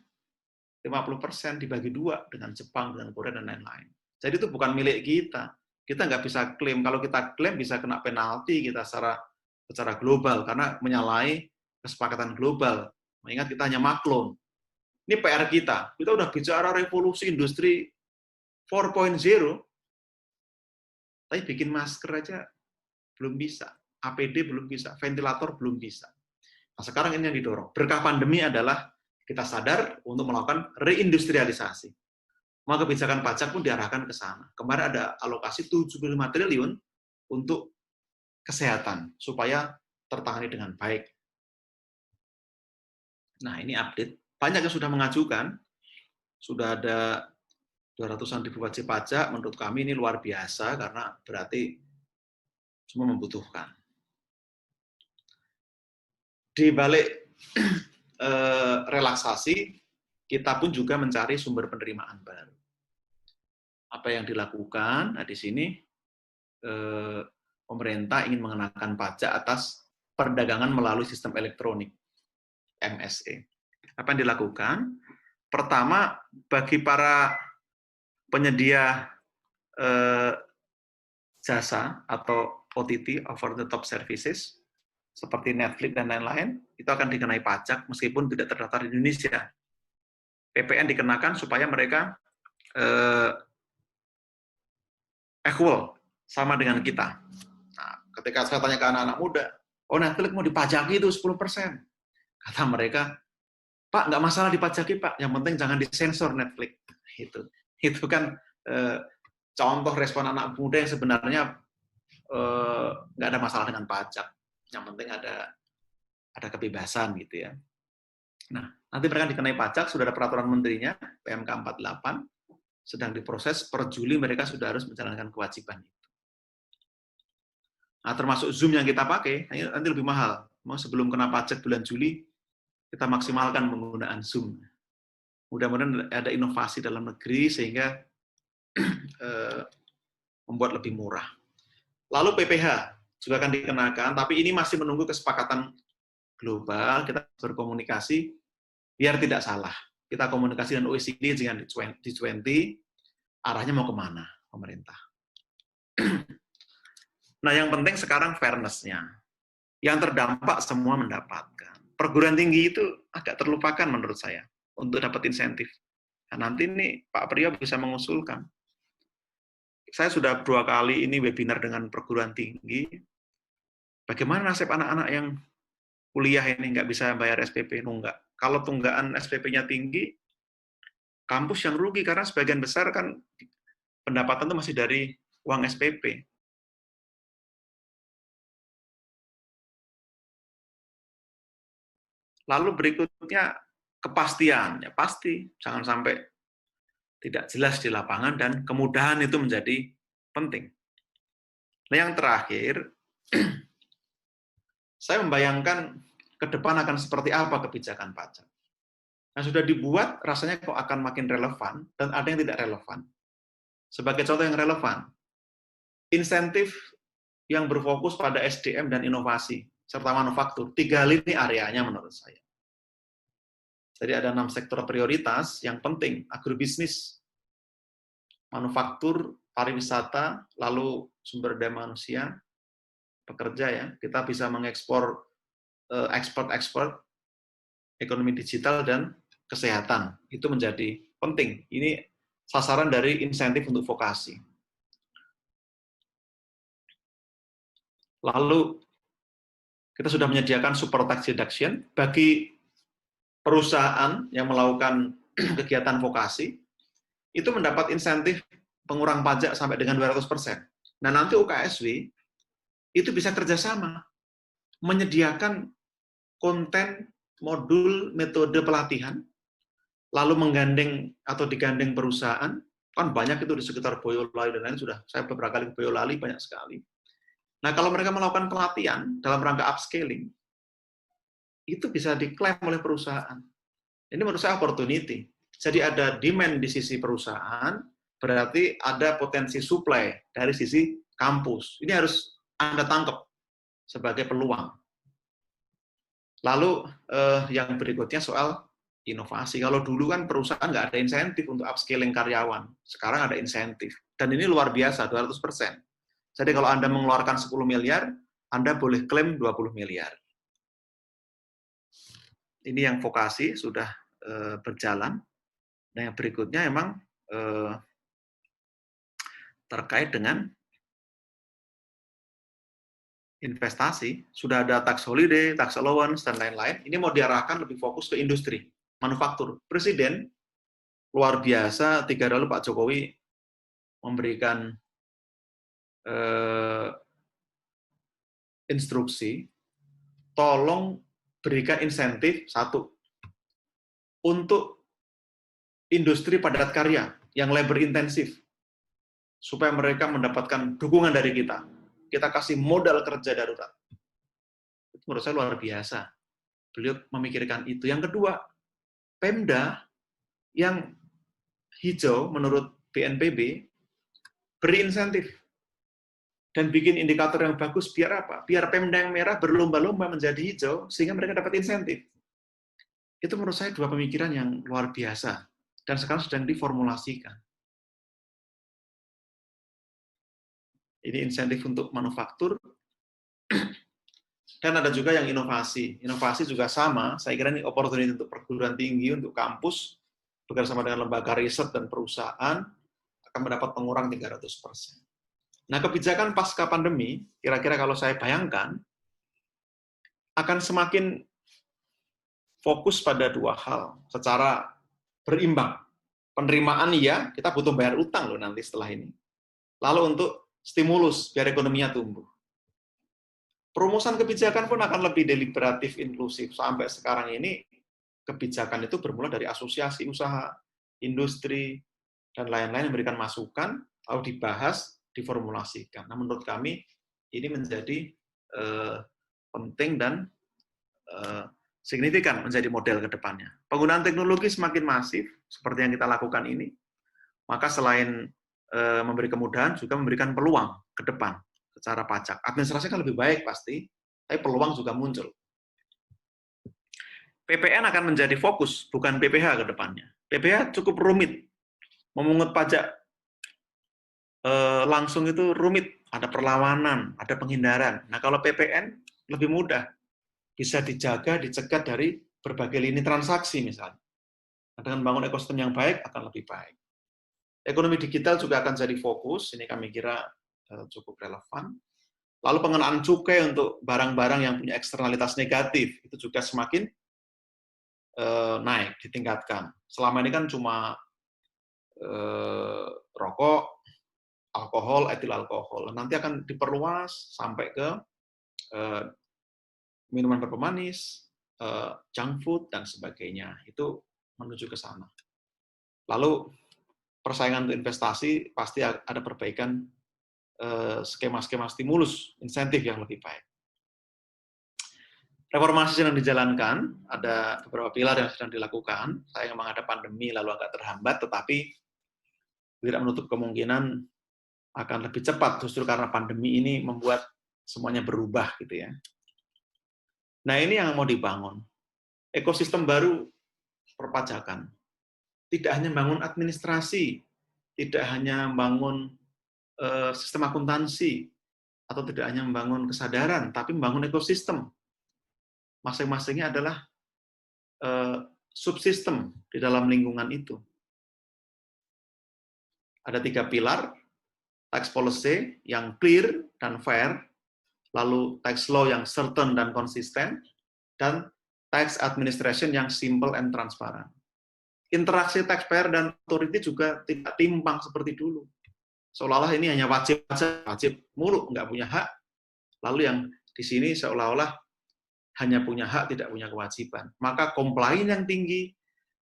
50% dibagi 2 dengan Jepang, dengan Korea, dan lain-lain. Jadi itu bukan milik kita. Kita nggak bisa klaim. Kalau kita klaim bisa kena penalti kita secara global karena menyalahi kesepakatan global. Mengingat kita hanya maklum. Ini PR kita. Kita udah bicara revolusi industri 4.0, tapi bikin masker aja belum bisa. APD belum bisa. Ventilator belum bisa. Nah, sekarang ini yang didorong. Berkah pandemi adalah kita sadar untuk melakukan reindustrialisasi. Maka kebijakan pajak pun diarahkan ke sana. Kemarin ada alokasi 75 triliun untuk kesehatan, supaya tertangani dengan baik. Nah, ini update. Banyak yang sudah mengajukan, sudah ada 200-an ribu wajib pajak, menurut kami ini luar biasa, karena berarti semua membutuhkan. Di balik relaksasi, kita pun juga mencari sumber penerimaan baru. Apa yang dilakukan? Nah, di sini pemerintah ingin mengenakan pajak atas perdagangan melalui sistem elektronik, MSE. Apa yang dilakukan? Pertama, bagi para penyedia jasa atau OTT, over the top services, seperti Netflix dan lain-lain, itu akan dikenai pajak meskipun tidak terdaftar di Indonesia. PPN dikenakan supaya mereka equal, sama dengan kita. Nah, ketika saya tanya ke anak-anak muda, oh Netflix mau dipajaki itu 10%. Kata mereka, Pak, nggak masalah dipajaki, Pak. Yang penting jangan disensor Netflix. Itu kan contoh respon anak muda yang sebenarnya nggak ada masalah dengan pajak. Yang penting ada kebebasan gitu ya. Nah, nanti mereka dikenai pajak, sudah ada peraturan menterinya, PMK 48, sedang diproses, per Juli mereka sudah harus menjalankan kewajiban itu. Nah, termasuk Zoom yang kita pakai, nanti lebih mahal. Mau sebelum kena pajak bulan Juli, kita maksimalkan penggunaan Zoom. Mudah-mudahan ada inovasi dalam negeri sehingga membuat lebih murah. Lalu PPh juga akan dikenakan, tapi ini masih menunggu kesepakatan global. Kita berkomunikasi biar tidak salah. Kita komunikasi dengan OECD dengan G20, arahnya mau kemana pemerintah. Nah, yang penting sekarang fairness-nya. Yang terdampak semua mendapatkan. Perguruan tinggi itu agak terlupakan menurut saya untuk dapat insentif. Nah, nanti nih Pak Priyo bisa mengusulkan. Saya sudah 2 kali ini webinar dengan perguruan tinggi. Bagaimana nasib anak-anak yang kuliah ini nggak bisa bayar SPP nunggak? Kalau tunggakan SPP-nya tinggi, kampus yang rugi karena sebagian besar kan pendapatan itu masih dari uang SPP. Lalu berikutnya kepastian, ya pasti jangan sampai tidak jelas di lapangan dan kemudahan itu menjadi penting. Nah, yang terakhir, saya membayangkan ke depan akan seperti apa kebijakan pajak. Nah, sudah dibuat, rasanya kok akan makin relevan, dan ada yang tidak relevan. Sebagai contoh yang relevan, insentif yang berfokus pada SDM dan inovasi, serta manufaktur, 3 hal ini areanya menurut saya. Jadi ada 6 sektor prioritas yang penting, agrobisnis, manufaktur, pariwisata, lalu sumber daya manusia, pekerja ya, kita bisa mengekspor ekspor ekonomi digital dan kesehatan. Itu menjadi penting. Ini sasaran dari insentif untuk vokasi. Lalu kita sudah menyediakan super tax deduction bagi perusahaan yang melakukan kegiatan vokasi, itu mendapat insentif pengurang pajak sampai dengan 200%. Nah, nanti UKSW itu bisa kerjasama, menyediakan konten, modul, metode pelatihan, lalu menggandeng atau digandeng perusahaan, kan banyak itu di sekitar Boyolali dan lain sudah, saya beberapa kali ke Boyolali, banyak sekali. Nah, kalau mereka melakukan pelatihan dalam rangka upscaling, itu bisa diklaim oleh perusahaan. Ini menurut saya opportunity. Jadi ada demand di sisi perusahaan, berarti ada potensi supply dari sisi kampus. Ini harus Anda tangkap sebagai peluang. Lalu yang berikutnya soal inovasi. Kalau dulu kan perusahaan nggak ada insentif untuk upscaling karyawan. Sekarang ada insentif. Dan ini luar biasa, 200%. Jadi kalau Anda mengeluarkan 10 miliar, Anda boleh klaim 20 miliar. Ini yang vokasi sudah berjalan. Nah, yang berikutnya memang terkait dengan investasi. Sudah ada tax holiday, tax allowance, dan lain-lain. Ini mau diarahkan lebih fokus ke industri, manufaktur. Presiden luar biasa, 3 hari lalu Pak Jokowi memberikan instruksi, tolong berikan insentif, satu, untuk industri padat karya yang labor intensif, supaya mereka mendapatkan dukungan dari kita. Kita kasih modal kerja darurat. Itu menurut saya luar biasa. Beliau memikirkan itu. Yang kedua, Pemda yang hijau menurut BNPB beri insentif dan bikin indikator yang bagus biar apa? Biar Pemda yang merah berlomba-lomba menjadi hijau sehingga mereka dapat insentif. Itu menurut saya dua pemikiran yang luar biasa dan sekarang sedang diformulasikan. Ini insentif untuk manufaktur dan ada juga yang inovasi. Inovasi juga sama, saya kira ini opportunity untuk perguruan tinggi, untuk kampus bekerjasama dengan lembaga riset dan perusahaan akan mendapat pengurang 300%. Nah, kebijakan pasca pandemi, kira-kira kalau saya bayangkan, akan semakin fokus pada dua hal, secara berimbang. Penerimaan iya, kita butuh bayar utang loh nanti setelah ini. Lalu untuk stimulus, biar ekonominya tumbuh. Perumusan kebijakan pun akan lebih deliberatif, inklusif. Sampai sekarang ini, kebijakan itu bermula dari asosiasi usaha, industri, dan lain-lain memberikan masukan, lalu dibahas, diformulasikan. Nah, menurut kami ini menjadi penting dan signifikan menjadi model ke depannya. Penggunaan teknologi semakin masif seperti yang kita lakukan ini, maka selain memberi kemudahan juga memberikan peluang ke depan secara pajak. Administrasi kan lebih baik pasti, tapi peluang juga muncul. PPN akan menjadi fokus, bukan PPH ke depannya. PPH cukup rumit, memungut pajak langsung itu rumit, ada perlawanan, ada penghindaran. Nah, kalau PPN lebih mudah, bisa dijaga, dicegat dari berbagai lini transaksi misalnya. Nah, dengan membangun ekosistem yang baik akan lebih baik. Ekonomi digital juga akan jadi fokus, ini kami kira cukup relevan. Lalu pengenaan cukai untuk barang-barang yang punya eksternalitas negatif, itu juga semakin naik, ditingkatkan. Selama ini kan cuma rokok, alkohol, etil alkohol. Nanti akan diperluas sampai ke minuman berpemanis, junk food, dan sebagainya. Itu menuju ke sana. Lalu persaingan untuk investasi pasti ada perbaikan skema-skema stimulus, insentif yang lebih baik. Reformasi sedang dijalankan, ada beberapa pilar yang sedang dilakukan. Saya memang ada pandemi lalu agak terhambat, tetapi tidak menutup kemungkinan akan lebih cepat justru karena pandemi ini membuat semuanya berubah gitu ya. Nah, ini yang mau dibangun. Ekosistem baru perpajakan. Tidak hanya bangun administrasi, tidak hanya bangun sistem akuntansi, atau tidak hanya membangun kesadaran, tapi membangun ekosistem. Masing-masingnya adalah subsistem di dalam lingkungan itu. Ada 3 pilar, tax policy yang clear dan fair, lalu tax law yang certain dan konsisten, dan tax administration yang simple and transparent. Interaksi taxpayer dan authority juga tidak timpang seperti dulu. Seolah-olah ini hanya wajib mulu, nggak punya hak. Lalu yang di sini seolah-olah hanya punya hak, tidak punya kewajiban. Maka komplain yang tinggi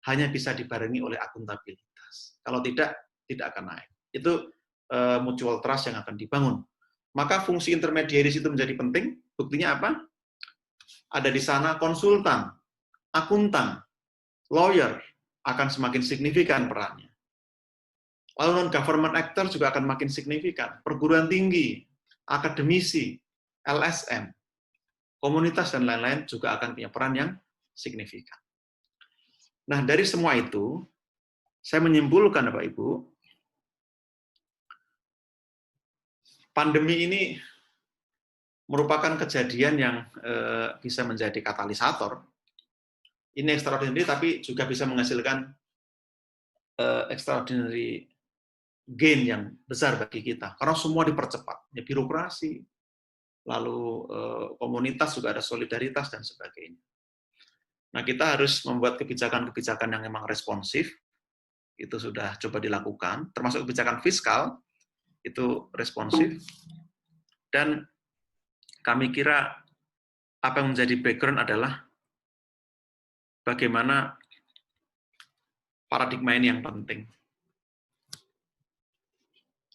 hanya bisa dibarengi oleh akuntabilitas. Kalau tidak akan naik. Itu mutual trust yang akan dibangun. Maka fungsi intermediaries itu menjadi penting. Buktinya apa? Ada di sana konsultan, akuntan, lawyer akan semakin signifikan perannya. Lalu non-government actor juga akan makin signifikan. Perguruan tinggi, akademisi, LSM, komunitas, dan lain-lain juga akan punya peran yang signifikan. Nah, dari semua itu, saya menyimpulkan, Bapak Ibu, pandemi ini merupakan kejadian yang bisa menjadi katalisator. Ini extraordinary, tapi juga bisa menghasilkan extraordinary gain yang besar bagi kita. Karena semua dipercepat. Ya, birokrasi, lalu komunitas juga ada solidaritas, dan sebagainya. Nah, kita harus membuat kebijakan-kebijakan yang memang responsif. Itu sudah coba dilakukan. Termasuk kebijakan fiskal, itu responsif, dan kami kira apa yang menjadi background adalah bagaimana paradigma ini yang penting.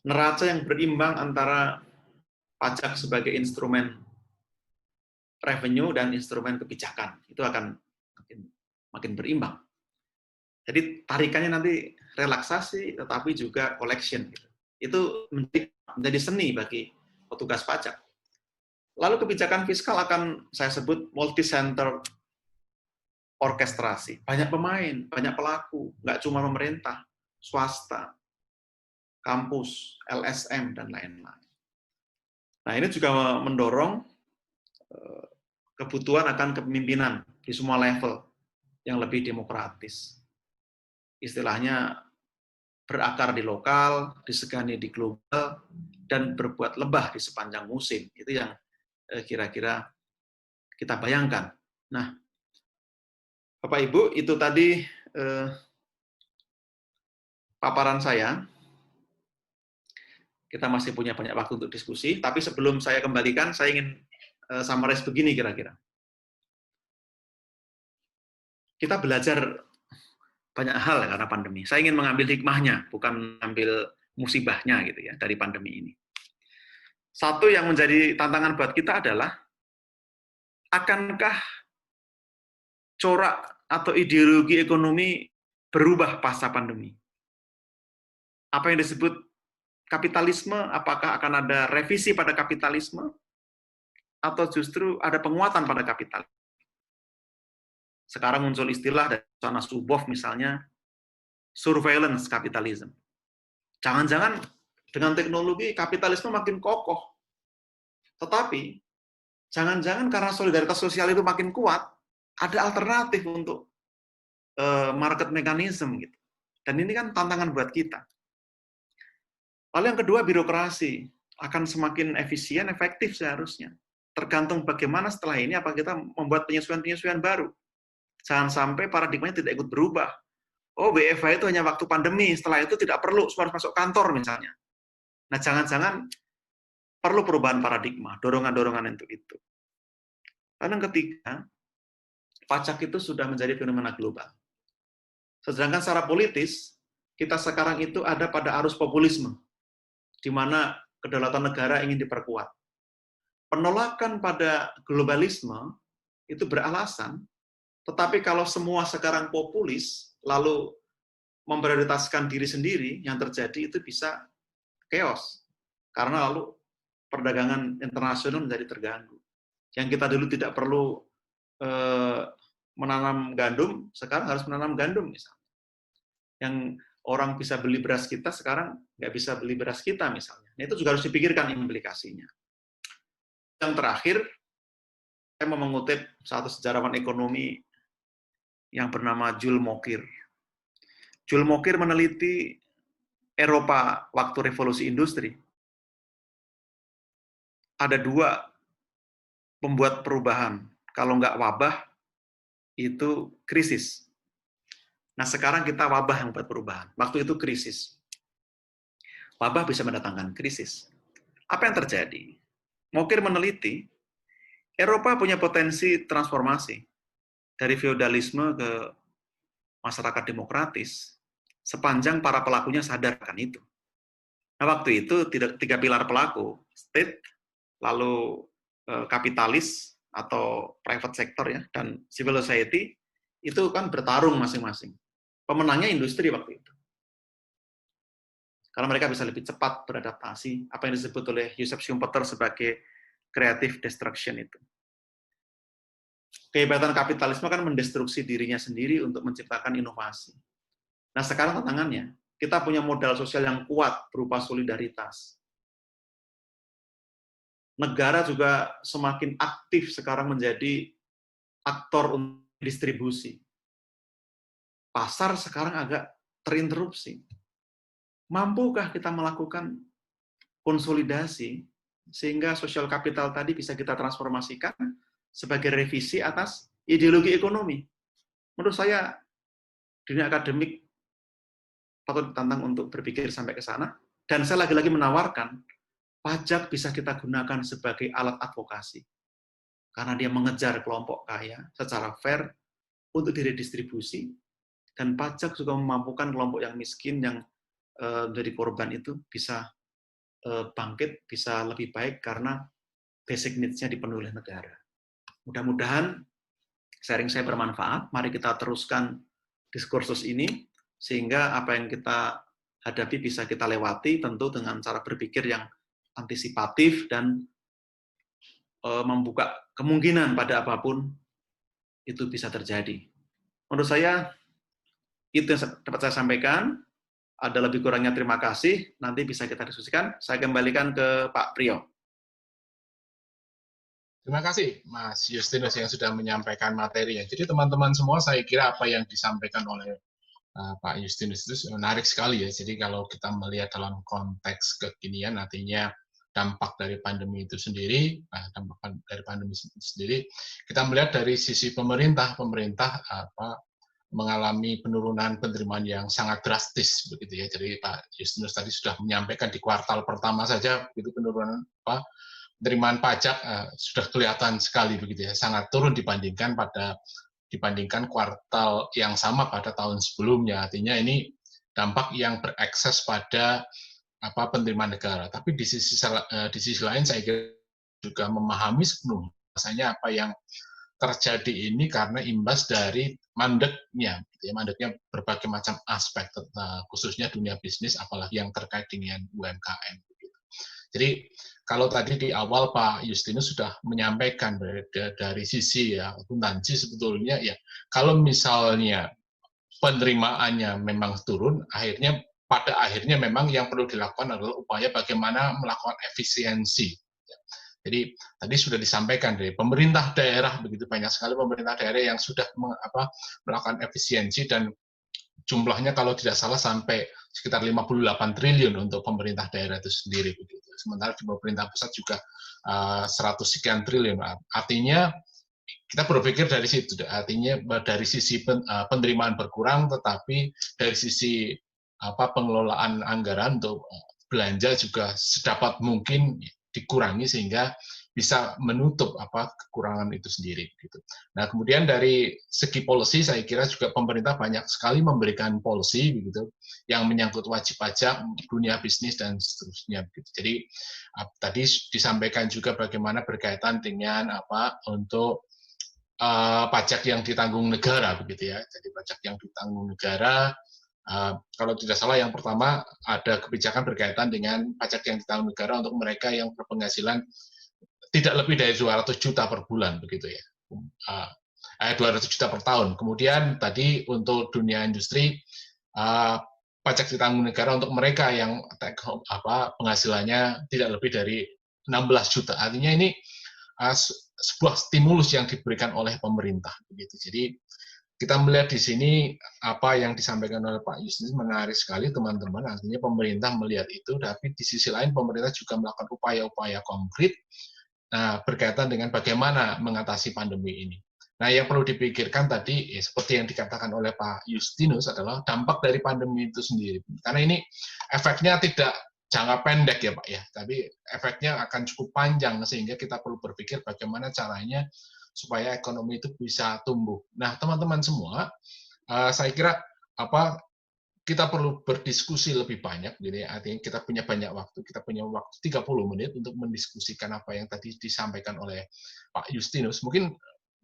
Neraca yang berimbang antara pajak sebagai instrumen revenue dan instrumen kebijakan, itu akan makin berimbang. Jadi tarikannya nanti relaksasi, tetapi juga collection. Itu menjadi seni bagi petugas pajak. Lalu kebijakan fiskal akan saya sebut multi-center orkestrasi. Banyak pemain, banyak pelaku, nggak cuma pemerintah, swasta, kampus, LSM, dan lain-lain. Nah, ini juga mendorong kebutuhan akan kepemimpinan di semua level yang lebih demokratis. Istilahnya berakar di lokal, disegani di global, dan berbuat lebah di sepanjang musim. Itu yang kira-kira kita bayangkan. Nah, Bapak Ibu, itu tadi paparan saya. Kita masih punya banyak waktu untuk diskusi, tapi sebelum saya kembalikan, saya ingin summarize begini kira-kira. Kita belajar banyak hal karena pandemi. Saya ingin mengambil hikmahnya, bukan mengambil musibahnya gitu ya dari pandemi ini. Satu yang menjadi tantangan buat kita adalah, akankah corak atau ideologi ekonomi berubah pasca pandemi? Apa yang disebut kapitalisme, apakah akan ada revisi pada kapitalisme, atau justru ada penguatan pada kapitalisme? Sekarang muncul istilah dari Sana Zuboff misalnya, surveillance capitalism. Jangan-jangan dengan teknologi kapitalisme makin kokoh. Tetapi, jangan-jangan karena solidaritas sosial itu makin kuat, ada alternatif untuk market mechanism gitu. Dan ini kan tantangan buat kita. Lalu yang kedua, birokrasi akan semakin efisien, efektif seharusnya. Tergantung bagaimana setelah ini, apa kita membuat penyesuaian-penyesuaian baru. Jangan sampai paradigmanya tidak ikut berubah. Oh, WFH itu hanya waktu pandemi, setelah itu tidak perlu, semua harus masuk kantor misalnya. Nah, jangan-jangan perlu perubahan paradigma, dorongan-dorongan untuk itu. Lalu yang ketiga, pajak itu sudah menjadi fenomena global. Sedangkan secara politis, kita sekarang itu ada pada arus populisme, di mana kedaulatan negara ingin diperkuat. Penolakan pada globalisme itu beralasan, tetapi kalau semua sekarang populis, lalu memprioritaskan diri sendiri, yang terjadi itu bisa chaos. Karena lalu perdagangan internasional menjadi terganggu. Yang kita dulu tidak perlu menanam gandum, sekarang harus menanam gandum misalnya. Yang orang bisa beli beras kita, sekarang nggak bisa beli beras kita misalnya. Nah, itu juga harus dipikirkan implikasinya. Yang terakhir, saya mau mengutip satu sejarawan ekonomi yang bernama Jules Mokir. Jules Mokir meneliti Eropa waktu revolusi industri. Ada dua pembuat perubahan. Kalau nggak wabah, itu krisis. Nah, sekarang kita wabah yang buat perubahan. Waktu itu krisis. Wabah bisa mendatangkan krisis. Apa yang terjadi? Mokir meneliti, Eropa punya potensi transformasi dari feodalisme ke masyarakat demokratis sepanjang para pelakunya sadarkan itu. Nah, waktu itu tiga pilar pelaku, state, lalu kapitalis atau private sector ya, dan civil society, itu kan bertarung masing-masing. Pemenangnya industri waktu itu. Karena mereka bisa lebih cepat beradaptasi, apa yang disebut oleh Joseph Schumpeter sebagai creative destruction itu. Kehebatan kapitalisme kan mendestruksi dirinya sendiri untuk menciptakan inovasi. Nah, sekarang tantangannya, kita punya modal sosial yang kuat berupa solidaritas. Negara juga semakin aktif sekarang menjadi aktor untuk distribusi. Pasar sekarang agak terinterupsi. Mampukah kita melakukan konsolidasi sehingga sosial kapital tadi bisa kita transformasikan sebagai revisi atas ideologi ekonomi? Menurut saya, dunia akademik patut ditantang untuk berpikir sampai ke sana. Dan saya lagi-lagi menawarkan, pajak bisa kita gunakan sebagai alat advokasi. Karena dia mengejar kelompok kaya secara fair untuk diredistribusi, dan pajak juga memampukan kelompok yang miskin, yang menjadi korban itu bisa bangkit, bisa lebih baik karena basic needs-nya dipenuhi oleh negara. Mudah-mudahan sharing saya bermanfaat. Mari kita teruskan diskursus ini, sehingga apa yang kita hadapi bisa kita lewati, tentu dengan cara berpikir yang antisipatif dan membuka kemungkinan pada apapun itu bisa terjadi. Menurut saya, itu yang dapat saya sampaikan. Ada lebih kurangnya terima kasih, nanti bisa kita diskusikan. Saya kembalikan ke Pak Priyo. Terima kasih Mas Justinus yang sudah menyampaikan materinya. Jadi teman-teman semua, saya kira apa yang disampaikan oleh Pak Justinus itu menarik sekali ya. Jadi kalau kita melihat dalam konteks kekinian, artinya dampak dari pandemi itu sendiri, kita melihat dari sisi pemerintah mengalami penurunan penerimaan yang sangat drastis begitu ya. Jadi Pak Justinus tadi sudah menyampaikan di kuartal pertama saja itu penurunan penerimaan pajak sudah kelihatan sekali begitu ya, sangat turun dibandingkan kuartal yang sama pada tahun sebelumnya. Artinya ini dampak yang berekses pada penerimaan negara. Tapi di sisi lain saya kira juga memahami sepenuhnya rasanya apa yang terjadi ini karena imbas dari mandeknya berbagai macam aspek, khususnya dunia bisnis, apalagi yang terkait dengan UMKM. Jadi kalau tadi di awal Pak Justinus sudah menyampaikan dari sisi ya akuntansi sebetulnya ya, kalau misalnya penerimaannya memang turun, pada akhirnya memang yang perlu dilakukan adalah upaya bagaimana melakukan efisiensi. Jadi tadi sudah disampaikan dari pemerintah daerah, begitu banyak sekali pemerintah daerah yang sudah melakukan efisiensi, dan jumlahnya kalau tidak salah sampai sekitar 58 triliun untuk pemerintah daerah itu sendiri. Begitu. Sementara di pemerintah pusat juga 100 sekian triliun. Artinya kita berpikir dari situ, artinya dari sisi penerimaan berkurang, tetapi dari sisi pengelolaan anggaran untuk belanja juga sedapat mungkin dikurangi sehingga bisa menutup kekurangan itu sendiri. Gitu. Nah, kemudian dari segi policy, saya kira juga pemerintah banyak sekali memberikan policy begitu yang menyangkut wajib pajak, dunia bisnis dan seterusnya. Begitu. Jadi tadi disampaikan juga bagaimana berkaitan dengan untuk pajak yang ditanggung negara, begitu ya. Jadi pajak yang ditanggung negara. Kalau tidak salah yang pertama ada kebijakan berkaitan dengan pajak yang ditanggung negara untuk mereka yang berpenghasilan tidak lebih dari 200 juta per bulan, begitu ya. 200 juta per tahun. Kemudian tadi untuk dunia industri, pajak ditanggung negara untuk mereka yang penghasilannya tidak lebih dari 16 juta. Artinya ini sebuah stimulus yang diberikan oleh pemerintah begitu. Jadi kita melihat di sini apa yang disampaikan oleh Pak Justinus menarik sekali teman-teman. Artinya pemerintah melihat itu, tapi di sisi lain pemerintah juga melakukan upaya-upaya konkret berkaitan dengan bagaimana mengatasi pandemi ini. Nah, yang perlu dipikirkan tadi, seperti yang dikatakan oleh Pak Justinus adalah dampak dari pandemi itu sendiri. Karena ini efeknya tidak jangka pendek ya Pak ya, tapi efeknya akan cukup panjang sehingga kita perlu berpikir bagaimana caranya supaya ekonomi itu bisa tumbuh. Nah, teman-teman semua, saya kira kita perlu berdiskusi lebih banyak. Jadi artinya kita punya banyak waktu. Kita punya waktu 30 menit untuk mendiskusikan apa yang tadi disampaikan oleh Pak Justinus. Mungkin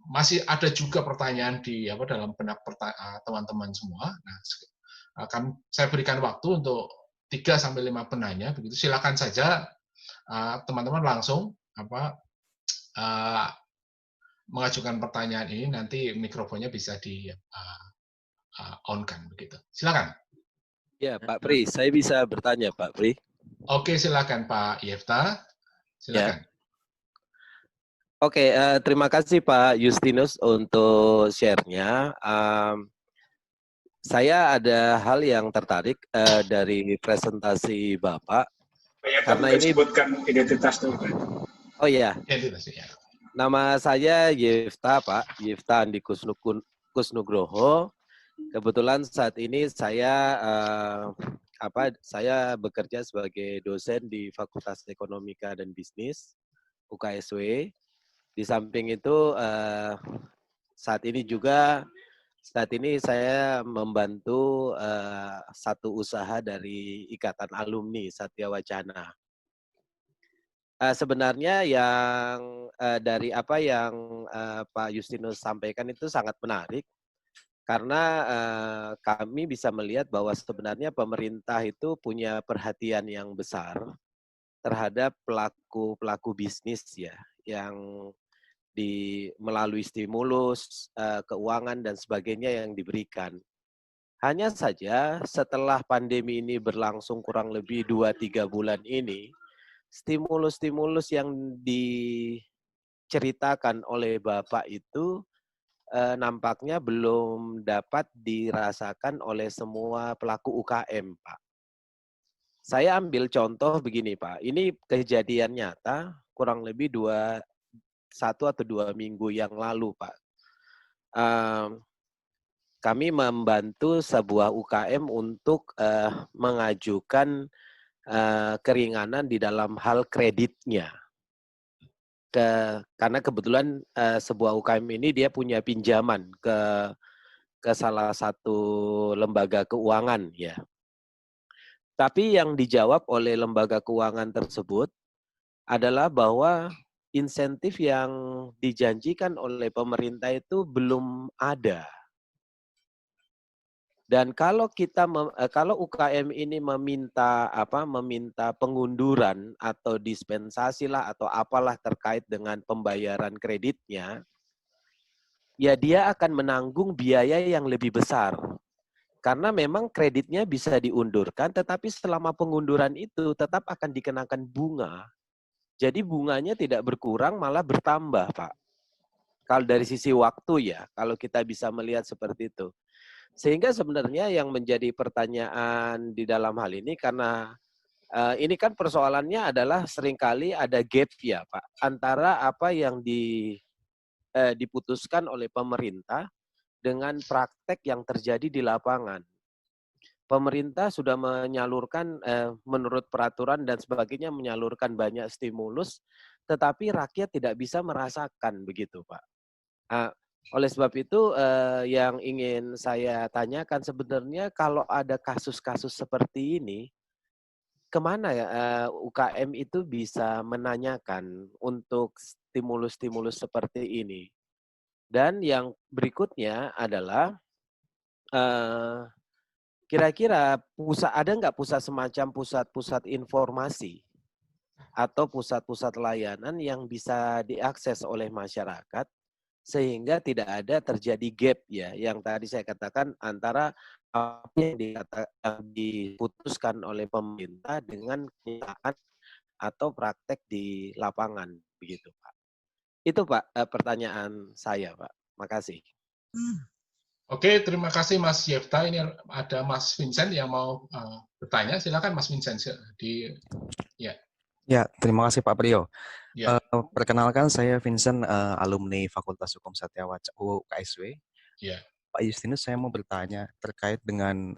masih ada juga pertanyaan di dalam benak teman-teman semua. Nah, saya berikan waktu untuk 3-5 penanya. Begitu, silakan saja teman-teman langsung mengajukan pertanyaan ini. Nanti mikrofonnya bisa di on-kan begitu. Silakan. Ya, Pak Pri, saya bisa bertanya, Pak Pri. Oke, silakan Pak Yefta. Silakan. Ya. Oke, terima kasih Pak Justinus untuk share-nya. Saya ada hal yang tertarik dari presentasi Bapak. Ya, karena ini sebutkan identitas dulu. Oh iya. Identitas ya. Nama saya Yefta, Pak. Yefta Andi Kusnugroho. Kebetulan saat ini saya saya bekerja sebagai dosen di Fakultas Ekonomika dan Bisnis UKSW. Di samping itu saat ini saya membantu satu usaha dari Ikatan Alumni Satya Wacana. Sebenarnya yang dari apa yang Pak Justinus sampaikan itu sangat menarik karena kami bisa melihat bahwa sebenarnya pemerintah itu punya perhatian yang besar terhadap pelaku bisnis ya yang melalui stimulus, keuangan, dan sebagainya yang diberikan. Hanya saja setelah pandemi ini berlangsung kurang lebih 2-3 bulan ini, stimulus-stimulus yang diceritakan oleh Bapak itu nampaknya belum dapat dirasakan oleh semua pelaku UKM, Pak. Saya ambil contoh begini, Pak. Ini kejadian nyata kurang lebih 1 atau 2 minggu yang lalu, Pak. Kami membantu sebuah UKM untuk mengajukan keringanan di dalam hal kreditnya. Karena kebetulan sebuah UKM ini dia punya pinjaman ke salah satu lembaga keuangan ya. Tapi yang dijawab oleh lembaga keuangan tersebut adalah bahwa insentif yang dijanjikan oleh pemerintah itu belum ada. Dan kalau kalau UKM ini meminta pengunduran atau dispensasi lah atau apalah terkait dengan pembayaran kreditnya, ya dia akan menanggung biaya yang lebih besar. Karena memang kreditnya bisa diundurkan, tetapi selama pengunduran itu tetap akan dikenakan bunga. Jadi bunganya tidak berkurang, malah bertambah, Pak. Kalau dari sisi waktu ya, kalau kita bisa melihat seperti itu. Sehingga sebenarnya yang menjadi pertanyaan di dalam hal ini, karena ini kan persoalannya adalah seringkali ada gap ya, Pak, antara apa yang diputuskan oleh pemerintah dengan praktek yang terjadi di lapangan. Pemerintah sudah menyalurkan menurut peraturan dan sebagainya menyalurkan banyak stimulus, tetapi rakyat tidak bisa merasakan begitu, Pak. Oleh sebab itu yang ingin saya tanyakan sebenarnya kalau ada kasus-kasus seperti ini, kemana ya UKM itu bisa menanyakan untuk stimulus-stimulus seperti ini? Dan yang berikutnya adalah kira-kira ada nggak semacam pusat-pusat informasi atau pusat-pusat layanan yang bisa diakses oleh masyarakat sehingga tidak ada terjadi gap ya yang tadi saya katakan antara apa yang diputuskan oleh pemerintah dengan kenyataan atau praktek di lapangan begitu Pak. Itu Pak pertanyaan saya Pak. Makasih. Oke, terima kasih Mas Yefta. Ini ada Mas Vincent yang mau bertanya. Silakan Mas Vincent. Ya, terima kasih Pak Priyo. Ya. Perkenalkan saya Vincent, alumni Fakultas Hukum Satyawacana UKSW. Ya. Pak Justinus, saya mau bertanya terkait dengan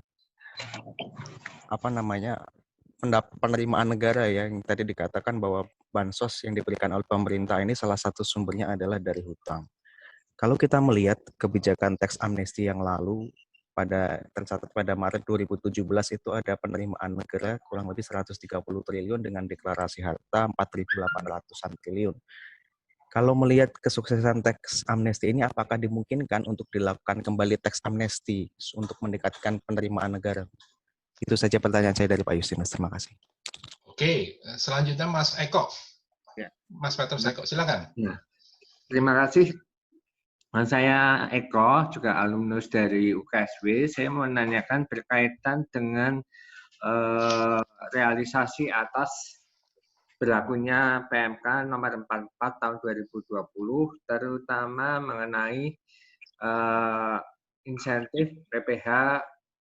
penerimaan negara ya, yang tadi dikatakan bahwa bansos yang diberikan oleh pemerintah ini salah satu sumbernya adalah dari hutang. Kalau kita melihat kebijakan teks amnesti yang lalu, tercatat pada Maret 2017 itu ada penerimaan negara kurang lebih 130 triliun dengan deklarasi harta 4.800-an triliun. Kalau melihat kesuksesan teks amnesti ini, apakah dimungkinkan untuk dilakukan kembali teks amnesti untuk meningkatkan penerimaan negara? Itu saja pertanyaan saya dari Pak Justinus. Terima kasih. Oke, selanjutnya Mas Eko. Ya. Mas Petrus Eko, silakan. Ya. Terima kasih. Saya Eko, juga alumnus dari UKSW. Saya mau menanyakan berkaitan dengan realisasi atas berlakunya PMK nomor 44 tahun 2020, terutama mengenai insentif PPh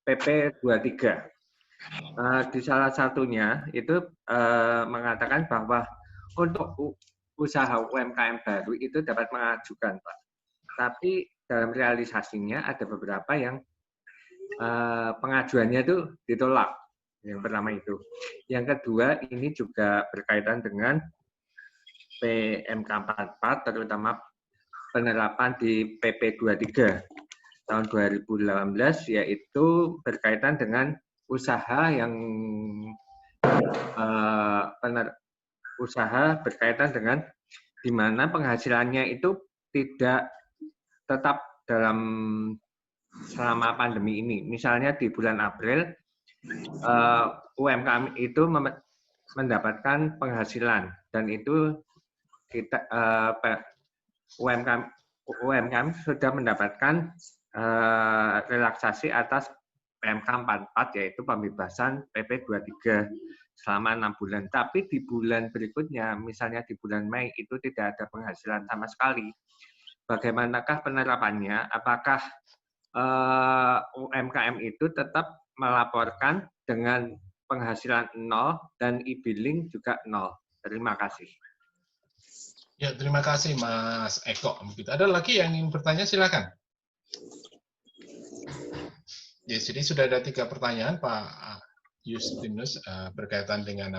PP 23. Di salah satunya itu mengatakan bahwa untuk usaha UMKM baru itu dapat mengajukan, Pak. Tapi dalam realisasinya ada beberapa yang pengajuannya itu ditolak. Yang pertama itu. Yang kedua, ini juga berkaitan dengan PMK 44, terutama penerapan di PP 23 tahun 2018, yaitu berkaitan dengan usaha yang usaha berkaitan dengan di mana penghasilannya itu tidak tetap dalam selama pandemi ini. Misalnya di bulan April, UMKM itu mendapatkan penghasilan dan itu kita UMKM sudah mendapatkan relaksasi atas PMK 44 yaitu pembebasan PP 23 selama 6 bulan. Tapi di bulan berikutnya, misalnya di bulan Mei itu tidak ada penghasilan sama sekali. Bagaimanakah penerapannya? Apakah UMKM itu tetap melaporkan dengan penghasilan 0 dan e-billing juga 0. Terima kasih. Ya, terima kasih Mas Eko. Ada lagi yang ingin bertanya, silakan. Ya, jadi sudah ada 3 pertanyaan Pak Justinus berkaitan dengan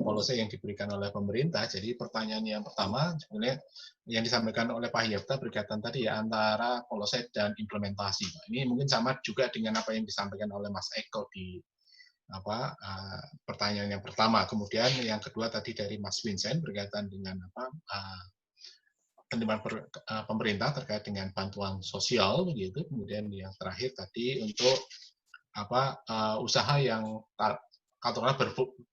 polisi yang diberikan oleh pemerintah. Jadi pertanyaan yang pertama sebenarnya yang disampaikan oleh Pak Yefta berkaitan tadi ya antara polisi dan implementasi. Ini mungkin sama juga dengan apa yang disampaikan oleh Mas Eko di pertanyaan yang pertama. Kemudian yang kedua tadi dari Mas Vincent berkaitan dengan penerimaan pemerintah terkait dengan bantuan sosial begitu. Kemudian yang terakhir tadi untuk usaha yang katakanlah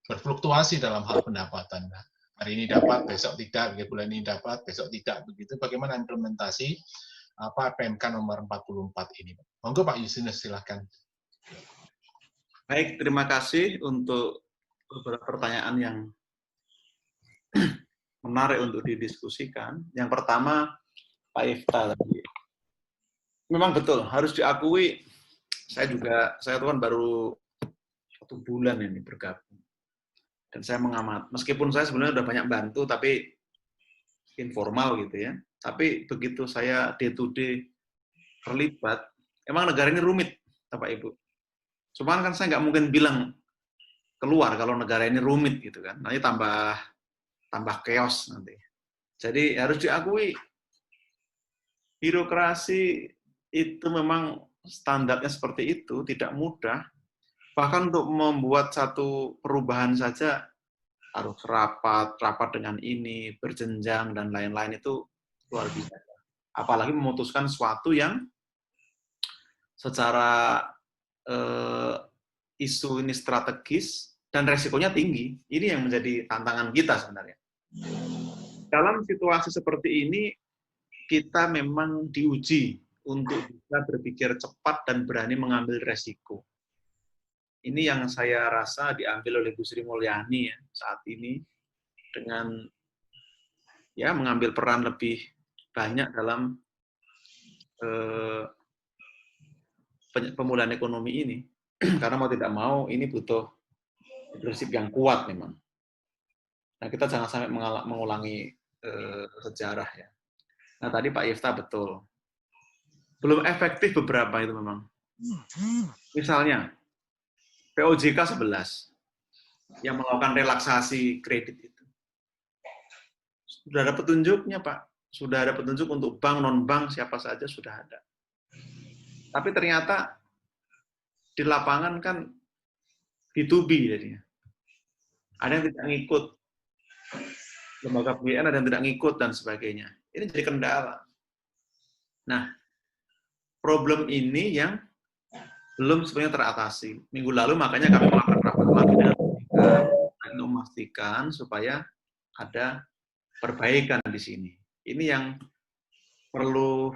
berfluktuasi dalam hal pendapatan. Nah, hari ini dapat, besok tidak, bulan ini dapat, besok tidak, begitu. Bagaimana implementasi PMK nomor 44 ini? Monggo Pak Justinus, silakan. Baik, terima kasih untuk beberapa pertanyaan yang menarik untuk didiskusikan. Yang pertama, Pak Yefta tadi. Memang betul, harus diakui, saya itu kan baru 1 bulan ini bergabung. Dan saya mengamati, meskipun saya sebenarnya sudah banyak bantu, tapi informal gitu ya. Tapi begitu saya day to day terlibat, emang negara ini rumit, Bapak Ibu. Cuman kan saya nggak mungkin bilang keluar kalau negara ini rumit gitu kan. Nanti tambah chaos nanti. Jadi harus diakui birokrasi itu memang standarnya seperti itu, tidak mudah. Bahkan untuk membuat satu perubahan saja harus rapat dengan ini, berjenjang dan lain-lain itu luar biasa. Apalagi memutuskan sesuatu yang secara isu ini strategis dan resikonya tinggi. Ini yang menjadi tantangan kita sebenarnya. Dalam situasi seperti ini, kita memang diuji untuk bisa berpikir cepat dan berani mengambil resiko. Ini yang saya rasa diambil oleh Bu Sri Mulyani ya, saat ini dengan ya mengambil peran lebih banyak dalam pemulihan ekonomi ini. Karena mau tidak mau ini butuh prinsip yang kuat memang. Nah, kita jangan sampai mengulangi sejarah ya. Nah, tadi Pak Yifta betul. Belum efektif beberapa itu memang. Misalnya, POJK 11 yang melakukan relaksasi kredit itu. Sudah ada petunjuknya, Pak. Sudah ada petunjuk untuk bank, non-bank, siapa saja sudah ada. Tapi ternyata di lapangan kan B2B jadinya. Ada yang tidak ngikut. Lembaga pembiayaan ada yang tidak ngikut dan sebagainya. Ini jadi kendala. Nah, problem ini yang belum sebenarnya teratasi. Minggu lalu makanya kami melakukan rapat lagi dengan untuk memastikan supaya ada perbaikan di sini. Ini yang perlu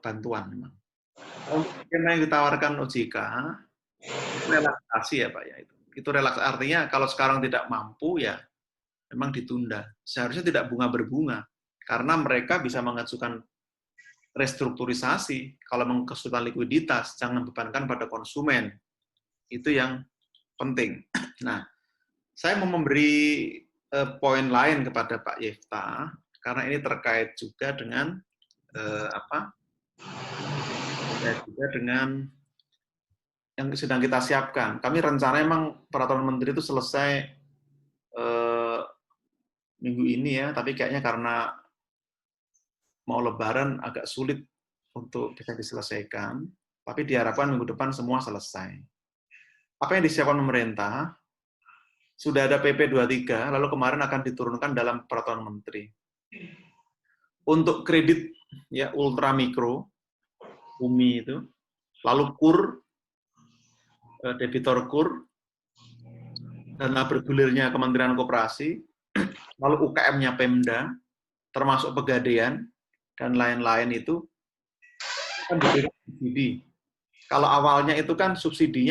bantuan memang. Untuk skema yang ditawarkan OJK, itu relaksasi ya Pak ya itu. Itu relaksasi artinya kalau sekarang tidak mampu ya memang ditunda. Seharusnya tidak bunga berbunga karena mereka bisa mengajukan restrukturisasi. Kalau kesulitan likuiditas, jangan bebankan pada konsumen. Itu yang penting. Nah, saya mau memberi poin lain kepada Pak Yifta karena ini terkait juga dengan terkait juga dengan yang sedang kita siapkan. Kami rencana emang peraturan menteri itu selesai minggu ini ya, tapi kayaknya karena mau lebaran agak sulit untuk bisa diselesaikan, tapi diharapkan minggu depan semua selesai. Apa yang disiapkan pemerintah, sudah ada PP 23, lalu kemarin akan diturunkan dalam peraturan menteri. Untuk kredit ya ultra mikro, UMI itu, lalu KUR, debitor KUR, dana bergulirnya Kementerian Koperasi, lalu UKM-nya Pemda, termasuk Pegadaian, dan lain-lain itu kan diberikan subsidi. Kalau awalnya itu kan subsidi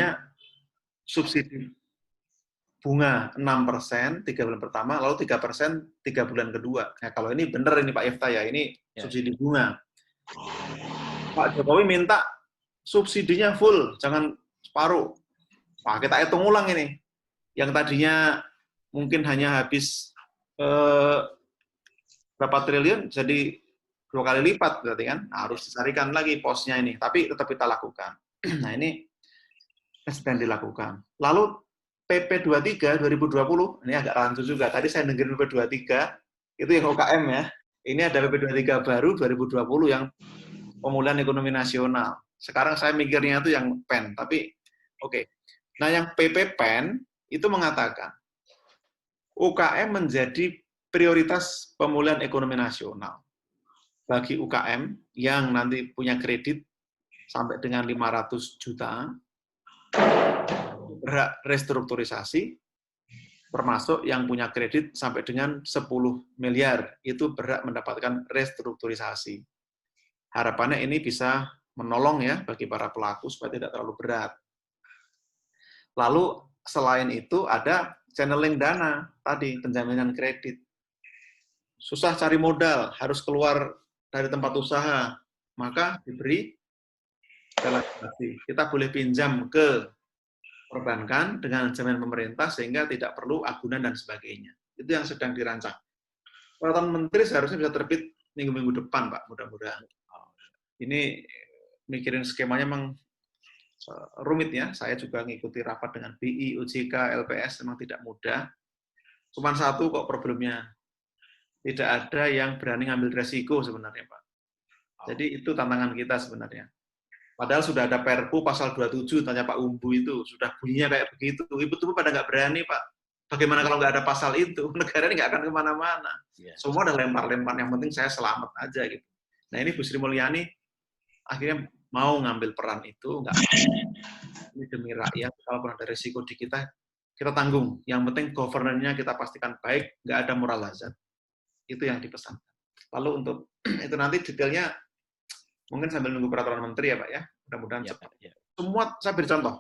bunga 6% 3 bulan pertama, lalu 3% 3 bulan kedua. Nah, kalau ini benar ini Pak Yifta ya, ini subsidi bunga. Pak Jokowi minta subsidinya full, jangan separuh. Nah, kita hitung ulang ini. Yang tadinya mungkin hanya habis berapa triliun, jadi 2 kali lipat berarti kan. Nah, harus dicarikan lagi posnya ini, tapi tetap kita lakukan. Nah, ini sedang dilakukan. Lalu PP 23 2020, ini agak rancu juga. Tadi saya dengerin PP 23, itu yang UKM ya. Ini ada PP 23 baru 2020 yang pemulihan ekonomi nasional. Sekarang saya mikirnya itu yang PEN, tapi oke. Nah, yang PP PEN itu mengatakan UKM menjadi prioritas pemulihan ekonomi nasional. Bagi UKM yang nanti punya kredit sampai dengan 500 juta, berhak restrukturisasi, termasuk yang punya kredit sampai dengan 10 miliar, itu berhak mendapatkan restrukturisasi. Harapannya ini bisa menolong ya bagi para pelaku supaya tidak terlalu berat. Lalu selain itu ada channeling dana, tadi penjaminan kredit. Susah cari modal, harus keluar dari tempat usaha, maka diberi relaksasi. Kita boleh pinjam ke perbankan dengan jaminan pemerintah sehingga tidak perlu agunan dan sebagainya. Itu yang sedang dirancang. Peraturan menteri seharusnya bisa terbit minggu-minggu depan, Pak, mudah-mudahan. Ini mikirin skemanya memang rumit ya. Saya juga ngikuti rapat dengan BI, OJK, LPS, memang tidak mudah. Cuman satu kok problemnya. Tidak ada yang berani ngambil resiko sebenarnya, Pak. Jadi itu tantangan kita sebenarnya. Padahal sudah ada Perpu pasal 27, tanya Pak Umbu itu, sudah bunyinya kayak begitu. Ibu-ibu pada nggak berani, Pak. Bagaimana kalau nggak ada pasal itu? Negara ini nggak akan kemana-mana. Semua udah lempar-lempar, yang penting saya selamat aja gitu. Nah ini Bu Sri Mulyani akhirnya mau ngambil peran itu, nggak mau. Ini demi rakyat, kalaupun ada resiko di kita tanggung. Yang penting governance-nya kita pastikan baik, nggak ada moral hazard. Itu yang dipesan. Lalu untuk itu nanti detailnya mungkin sambil nunggu peraturan menteri ya Pak ya, mudah-mudahan Ya, cepat. ya. Semua saya beri contoh.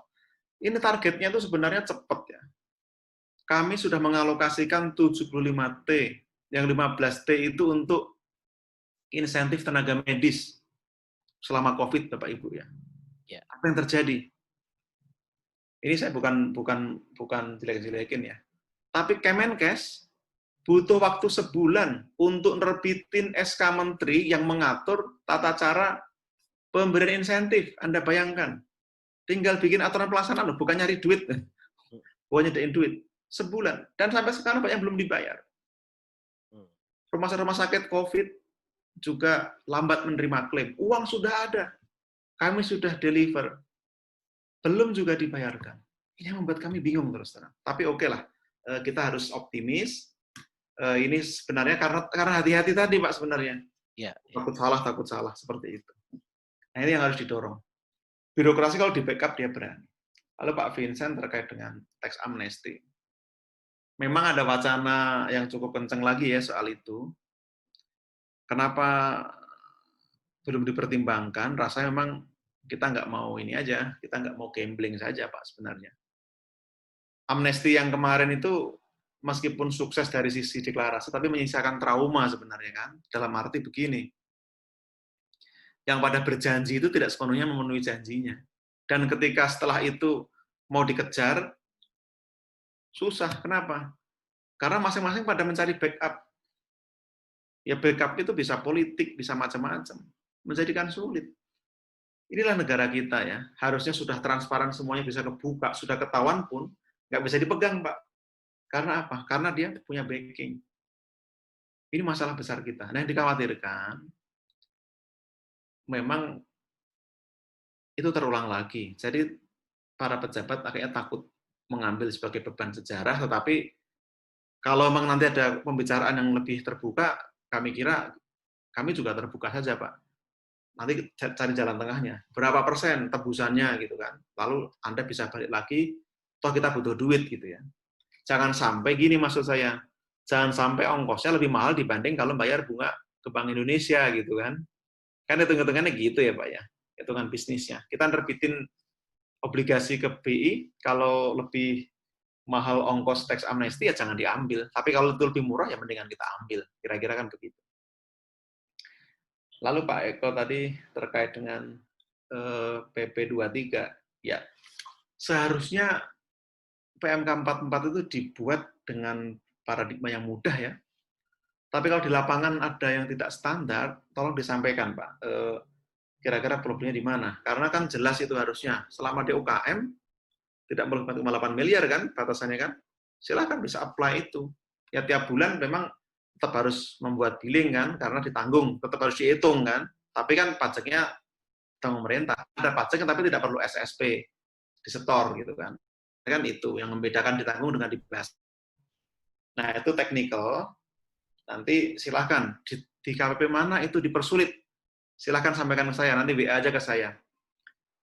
Ini targetnya itu sebenarnya cepat ya. Kami sudah mengalokasikan 75T, yang 15T itu untuk insentif tenaga medis selama COVID, Bapak Ibu ya. Ya. Apa yang terjadi? Ini saya bukan jelek-jelekin ya. Tapi Kemenkes butuh waktu sebulan untuk nerbitin SK Menteri yang mengatur tata cara pemberian insentif. Anda bayangkan, tinggal bikin aturan pelaksanaan, bukan nyari duit, bukan nyediain duit. Sebulan. Dan sampai sekarang banyak yang belum dibayar. Rumah sakit COVID juga lambat menerima klaim. Uang sudah ada. Kami sudah deliver. Belum juga dibayarkan. Ini yang membuat kami bingung terus terang. Tapi oke lah, kita harus optimis. Ini sebenarnya karena hati-hati tadi Pak sebenarnya. Ya, Takut salah, seperti itu. Nah ini yang harus didorong. Birokrasi kalau di backup dia berani. Lalu Pak Vincent terkait dengan tax amnesty. Memang ada wacana yang cukup kencang lagi ya soal itu. Kenapa belum dipertimbangkan? Rasanya memang kita nggak mau ini aja, kita nggak mau gambling saja Pak sebenarnya. Amnesti yang kemarin itu meskipun sukses dari sisi deklarasi, tapi menyisakan trauma sebenarnya kan. Dalam arti begini, yang pada berjanji itu tidak sepenuhnya memenuhi janjinya. Dan ketika setelah itu mau dikejar, susah. Kenapa? Karena masing-masing pada mencari backup. Ya backup itu bisa politik, bisa macam-macam. Menjadikan sulit. Inilah negara kita ya. Harusnya sudah transparan semuanya bisa kebuka. Sudah ketahuan pun, nggak bisa dipegang, Pak. Karena apa? Karena dia punya backing. Ini masalah besar kita. Nah, yang dikhawatirkan, memang itu terulang lagi. Jadi, para pejabat akhirnya takut mengambil sebagai beban sejarah, tetapi kalau memang nanti ada pembicaraan yang lebih terbuka, kami kira kami juga terbuka saja, Pak. Nanti cari jalan tengahnya. Berapa persen tebusannya gitu kan. Lalu Anda bisa balik lagi, toh kita butuh duit gitu ya. Jangan sampai gini maksud saya. Jangan sampai ongkosnya lebih mahal dibanding kalau bayar bunga ke Bank Indonesia gitu kan. Kan hitung-hitungannya gitu ya, Pak ya. Hitungan bisnisnya. Kita nerbitin obligasi ke BI, kalau lebih mahal ongkos tax amnesty ya jangan diambil. Tapi kalau itu lebih murah ya mendingan kita ambil. Kira-kira kan begitu. Lalu Pak Eko tadi terkait dengan PP 23, ya seharusnya PMK 44 itu dibuat dengan paradigma yang mudah ya. Tapi kalau di lapangan ada yang tidak standar, tolong disampaikan Pak. Kira-kira problemnya di mana? Karena kan jelas itu harusnya selama di UKM tidak boleh 4,8 miliar kan batasannya kan. Silakan bisa apply itu. Ya tiap bulan memang tetap harus membuat billing kan karena ditanggung, tetap harus dihitung kan. Tapi kan pajaknya tanggung pemerintah. Ada pajaknya tapi tidak perlu SSP, disetor gitu kan. Kan itu yang membedakan ditanggung dengan dibahas. Nah, itu technical. Nanti silakan di KPP mana itu dipersulit. Silahkan sampaikan ke saya, nanti WA aja ke saya.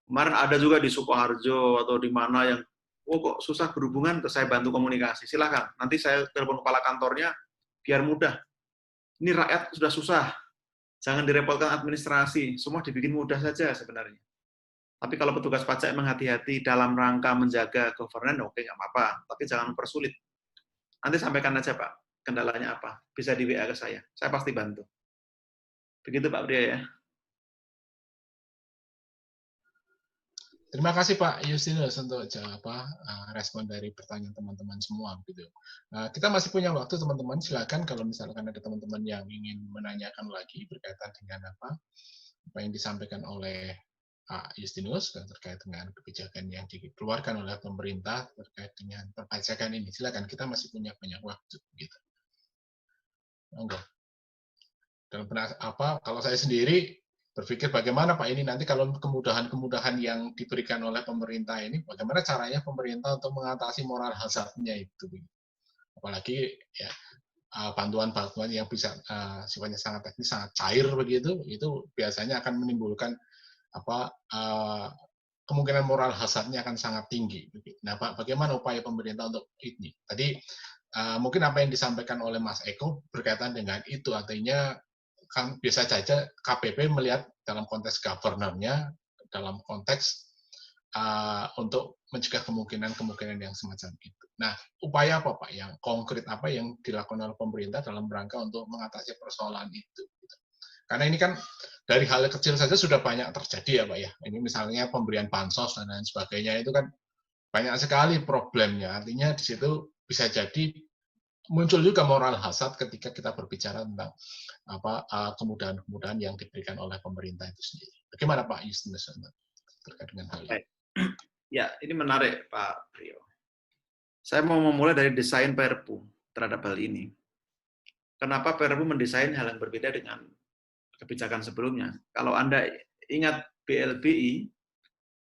Kemarin ada juga di Sukoharjo atau di mana yang, kok susah berhubungan, saya bantu komunikasi. Silahkan, nanti saya telepon kepala kantornya, biar mudah. Ini rakyat sudah susah, jangan direpotkan administrasi, semua dibikin mudah saja sebenarnya. Tapi kalau petugas pajak emang hati-hati dalam rangka menjaga governance, oke, nggak apa-apa. Tapi jangan mempersulit. Nanti sampaikan aja Pak, kendalanya apa. Bisa di WA ke saya pasti bantu. Begitu Pak Bria ya. Terima kasih Pak Justinus untuk respon dari pertanyaan teman-teman semua. Gitu. Kita masih punya waktu teman-teman. Silakan kalau misalkan ada teman-teman yang ingin menanyakan lagi berkaitan dengan apa yang disampaikan oleh Pak Justinus terkait dengan kebijakan yang dikeluarkan oleh pemerintah terkait dengan perpajakan ini. Silakan, kita masih punya banyak waktu. Gitu. Monggo. Dan kalau saya sendiri berpikir bagaimana Pak ini nanti kalau kemudahan-kemudahan yang diberikan oleh pemerintah ini, bagaimana caranya pemerintah untuk mengatasi moral hazardnya itu. Apalagi ya bantuan-bantuan yang bisa sifatnya sangat teknis, sangat cair begitu, itu biasanya akan menimbulkan kemungkinan moral hazardnya akan sangat tinggi. Nah, Pak, bagaimana upaya pemerintah untuk ini? Tadi mungkin apa yang disampaikan oleh Mas Eko berkaitan dengan itu, artinya kan biasa saja KPP melihat dalam konteks governor-nya, dalam konteks untuk mencegah kemungkinan-kemungkinan yang semacam itu. Nah, upaya apa Pak yang konkret apa yang dilakukan oleh pemerintah dalam rangka untuk mengatasi persoalan itu? Karena ini kan dari hal kecil saja sudah banyak terjadi ya Pak ya. Ini misalnya pemberian bansos dan lain sebagainya itu kan banyak sekali problemnya. Artinya di situ bisa jadi muncul juga moral hazard ketika kita berbicara tentang kemudahan-kemudahan yang diberikan oleh pemerintah itu sendiri. Bagaimana Pak Justinus terkait dengan hal ini? Ya, ini menarik Pak Priyo. Saya mau memulai dari desain Perpu terhadap hal ini. Kenapa Perpu mendesain hal yang berbeda dengan kebijakan sebelumnya? Kalau Anda ingat BLBI,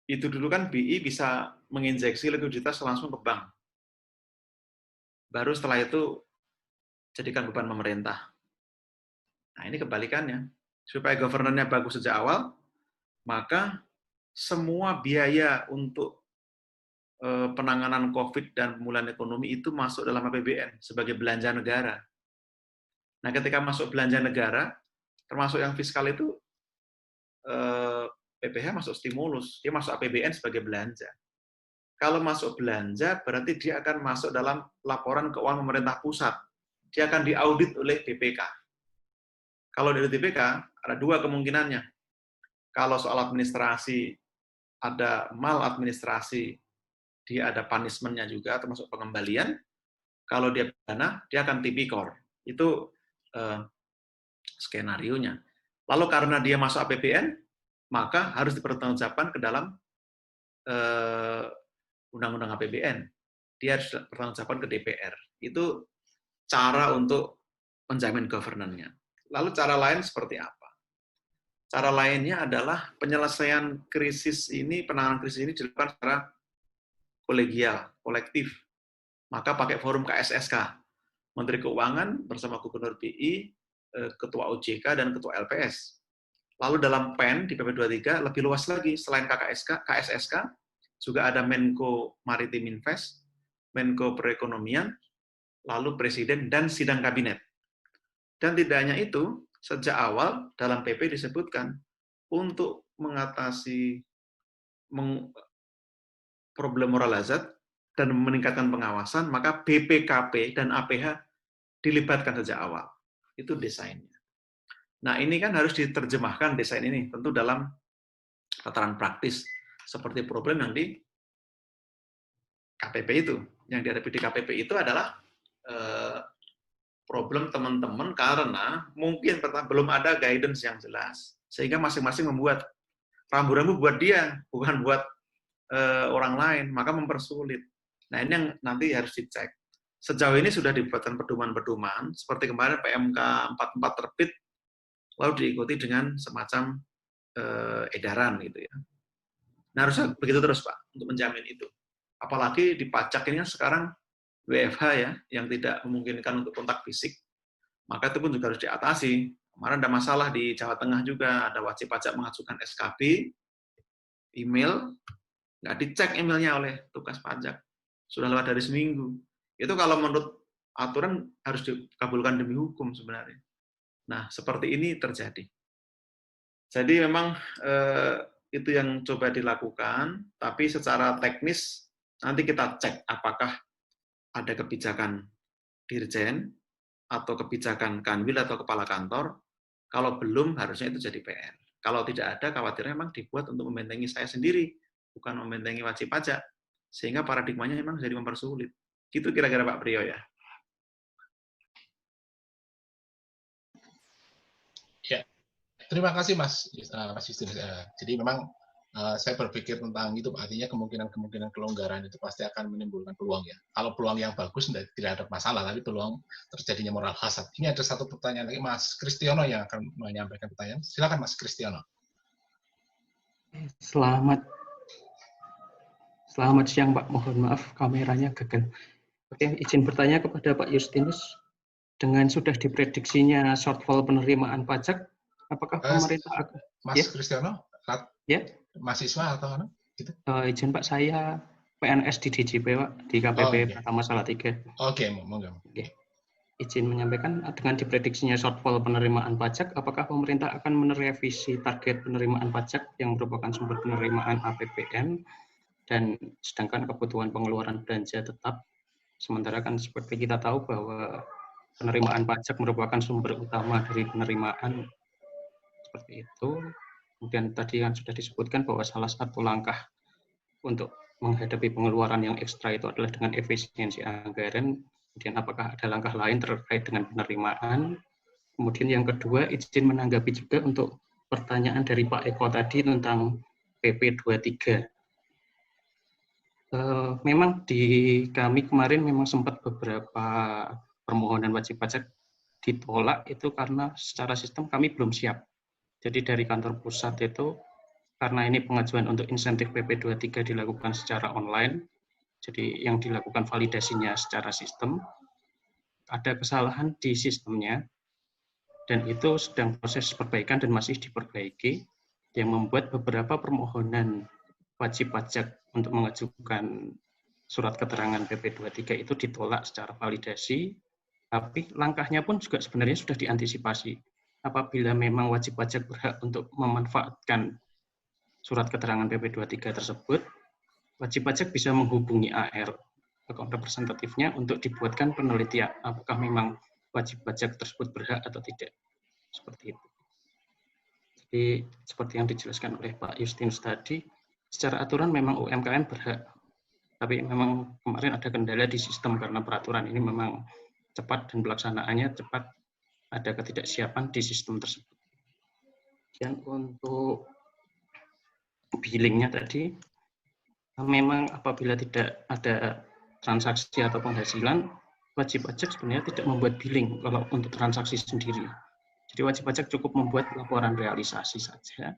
itu dulu kan BI bisa menginjeksi likuiditas langsung ke bank. Baru setelah itu jadikan beban pemerintah. Nah, ini kebalikannya. Supaya governance-nya bagus sejak awal, maka semua biaya untuk penanganan COVID dan pemulihan ekonomi itu masuk dalam APBN sebagai belanja negara. Nah, ketika masuk belanja negara, termasuk yang fiskal itu, PPH masuk stimulus, dia masuk APBN sebagai belanja. Kalau masuk belanja, berarti dia akan masuk dalam laporan keuangan pemerintah pusat. Dia akan diaudit oleh BPK. Kalau dari BPK, ada dua kemungkinannya. Kalau soal administrasi, ada maladministrasi, dia ada punishment-nya juga, termasuk pengembalian. Kalau dia pidana, dia akan tipikor. Itu skenario-nya. Lalu karena dia masuk APBN, maka harus dipertanggungjawabkan ke dalam Undang-Undang APBN. Dia harus dipertanggungjawabkan ke DPR. Itu cara untuk menjamin governance-nya. Lalu cara lain seperti apa? Cara lainnya adalah penyelesaian krisis ini, penanganan krisis ini dilakukan secara kolegial, kolektif. Maka pakai forum KSSK, Menteri Keuangan bersama Gubernur BI, Ketua OJK, dan Ketua LPS. Lalu dalam PEN di PP 23 lebih luas lagi, selain KSSK, juga ada Menko Maritim Invest, Menko Perekonomian, lalu Presiden, dan sidang kabinet. Dan tidak hanya itu, sejak awal dalam PP disebutkan untuk mengatasi problem moral hazard dan meningkatkan pengawasan, maka BPKP dan APH dilibatkan sejak awal. Itu desainnya. Nah, ini kan harus diterjemahkan desain ini tentu dalam tataran praktis seperti problem yang di KPP itu. Yang dihadapi di KPP itu adalah problem teman-teman karena mungkin belum ada guidance yang jelas. Sehingga masing-masing membuat rambu-rambu buat dia, bukan buat orang lain, maka mempersulit. Nah, ini yang nanti harus dicek. Sejauh ini sudah dibuatkan pedoman-pedoman, seperti kemarin PMK 44 terbit, lalu diikuti dengan semacam edaran gitu ya. Nah, harusnya begitu terus Pak, untuk menjamin itu. Apalagi di pajak ini kan sekarang WFH ya, yang tidak memungkinkan untuk kontak fisik, maka itu pun juga harus diatasi. Kemarin ada masalah di Jawa Tengah juga, ada wajib pajak mengajukan SKB, email, nggak dicek emailnya oleh tugas pajak, sudah lewat dari seminggu. Itu kalau menurut aturan harus dikabulkan demi hukum sebenarnya. Nah, seperti ini terjadi. Jadi memang itu yang coba dilakukan, tapi secara teknis nanti kita cek apakah ada kebijakan dirjen atau kebijakan kanwil atau kepala kantor. Kalau belum, harusnya itu jadi PR. Kalau tidak ada, khawatirnya memang dibuat untuk membentengi saya sendiri, bukan membentengi wajib pajak. Sehingga paradigmanya memang jadi mempersulit. Gitu kira-kira Pak Priyo ya. Ya, terima kasih Mas Justinus. Jadi memang saya berpikir tentang itu, artinya kemungkinan kelonggaran itu pasti akan menimbulkan peluang ya. Kalau peluang yang bagus tidak ada masalah, tapi peluang terjadinya moral hazard. Ini ada satu pertanyaan lagi, Mas Kristiono yang akan menyampaikan pertanyaan. Silakan Mas Kristiono. Selamat siang Pak, mohon maaf kameranya gagal. Oke, izin bertanya kepada Pak Justinus. Dengan sudah diprediksinya shortfall penerimaan pajak, apakah pemerintah akan... Mas Kristiono? Ya. Mahasiswa atau apa? Gitu? Izin Pak, saya PNS di DJP Pak, di KPP Pratama Salatiga. Oke, monggo. Oke. izin menyampaikan, dengan diprediksinya shortfall penerimaan pajak, apakah pemerintah akan merevisi target penerimaan pajak yang merupakan sumber penerimaan APBN, dan sedangkan kebutuhan pengeluaran belanja tetap, sementara kan seperti kita tahu bahwa penerimaan pajak merupakan sumber utama dari penerimaan, seperti itu. Kemudian tadi kan sudah disebutkan bahwa salah satu langkah untuk menghadapi pengeluaran yang ekstra itu adalah dengan efisiensi anggaran. Kemudian apakah ada langkah lain terkait dengan penerimaan? Kemudian yang kedua, izin menanggapi juga untuk pertanyaan dari Pak Eko tadi tentang PP 23. Memang di kami kemarin memang sempat beberapa permohonan wajib pajak ditolak itu karena secara sistem kami belum siap. Jadi dari kantor pusat itu, karena ini pengajuan untuk insentif PP 23 dilakukan secara online, jadi yang dilakukan validasinya secara sistem, ada kesalahan di sistemnya, dan itu sedang proses perbaikan dan masih diperbaiki, yang membuat beberapa permohonan wajib pajak untuk mengajukan surat keterangan PP 23 itu ditolak secara validasi, tapi langkahnya pun juga sebenarnya sudah diantisipasi. Apabila memang wajib pajak berhak untuk memanfaatkan surat keterangan PP 23 tersebut, wajib pajak bisa menghubungi AR, account representatifnya, untuk dibuatkan penelitian apakah memang wajib pajak tersebut berhak atau tidak. Seperti itu. Jadi seperti yang dijelaskan oleh Pak Justinus tadi, secara aturan memang UMKM berhak, tapi memang kemarin ada kendala di sistem karena peraturan ini memang cepat dan pelaksanaannya cepat, ada ketidaksiapan di sistem tersebut. Dan untuk billingnya tadi, memang apabila tidak ada transaksi atau penghasilan, wajib pajak sebenarnya tidak membuat billing kalau untuk transaksi sendiri. Jadi wajib pajak cukup membuat laporan realisasi saja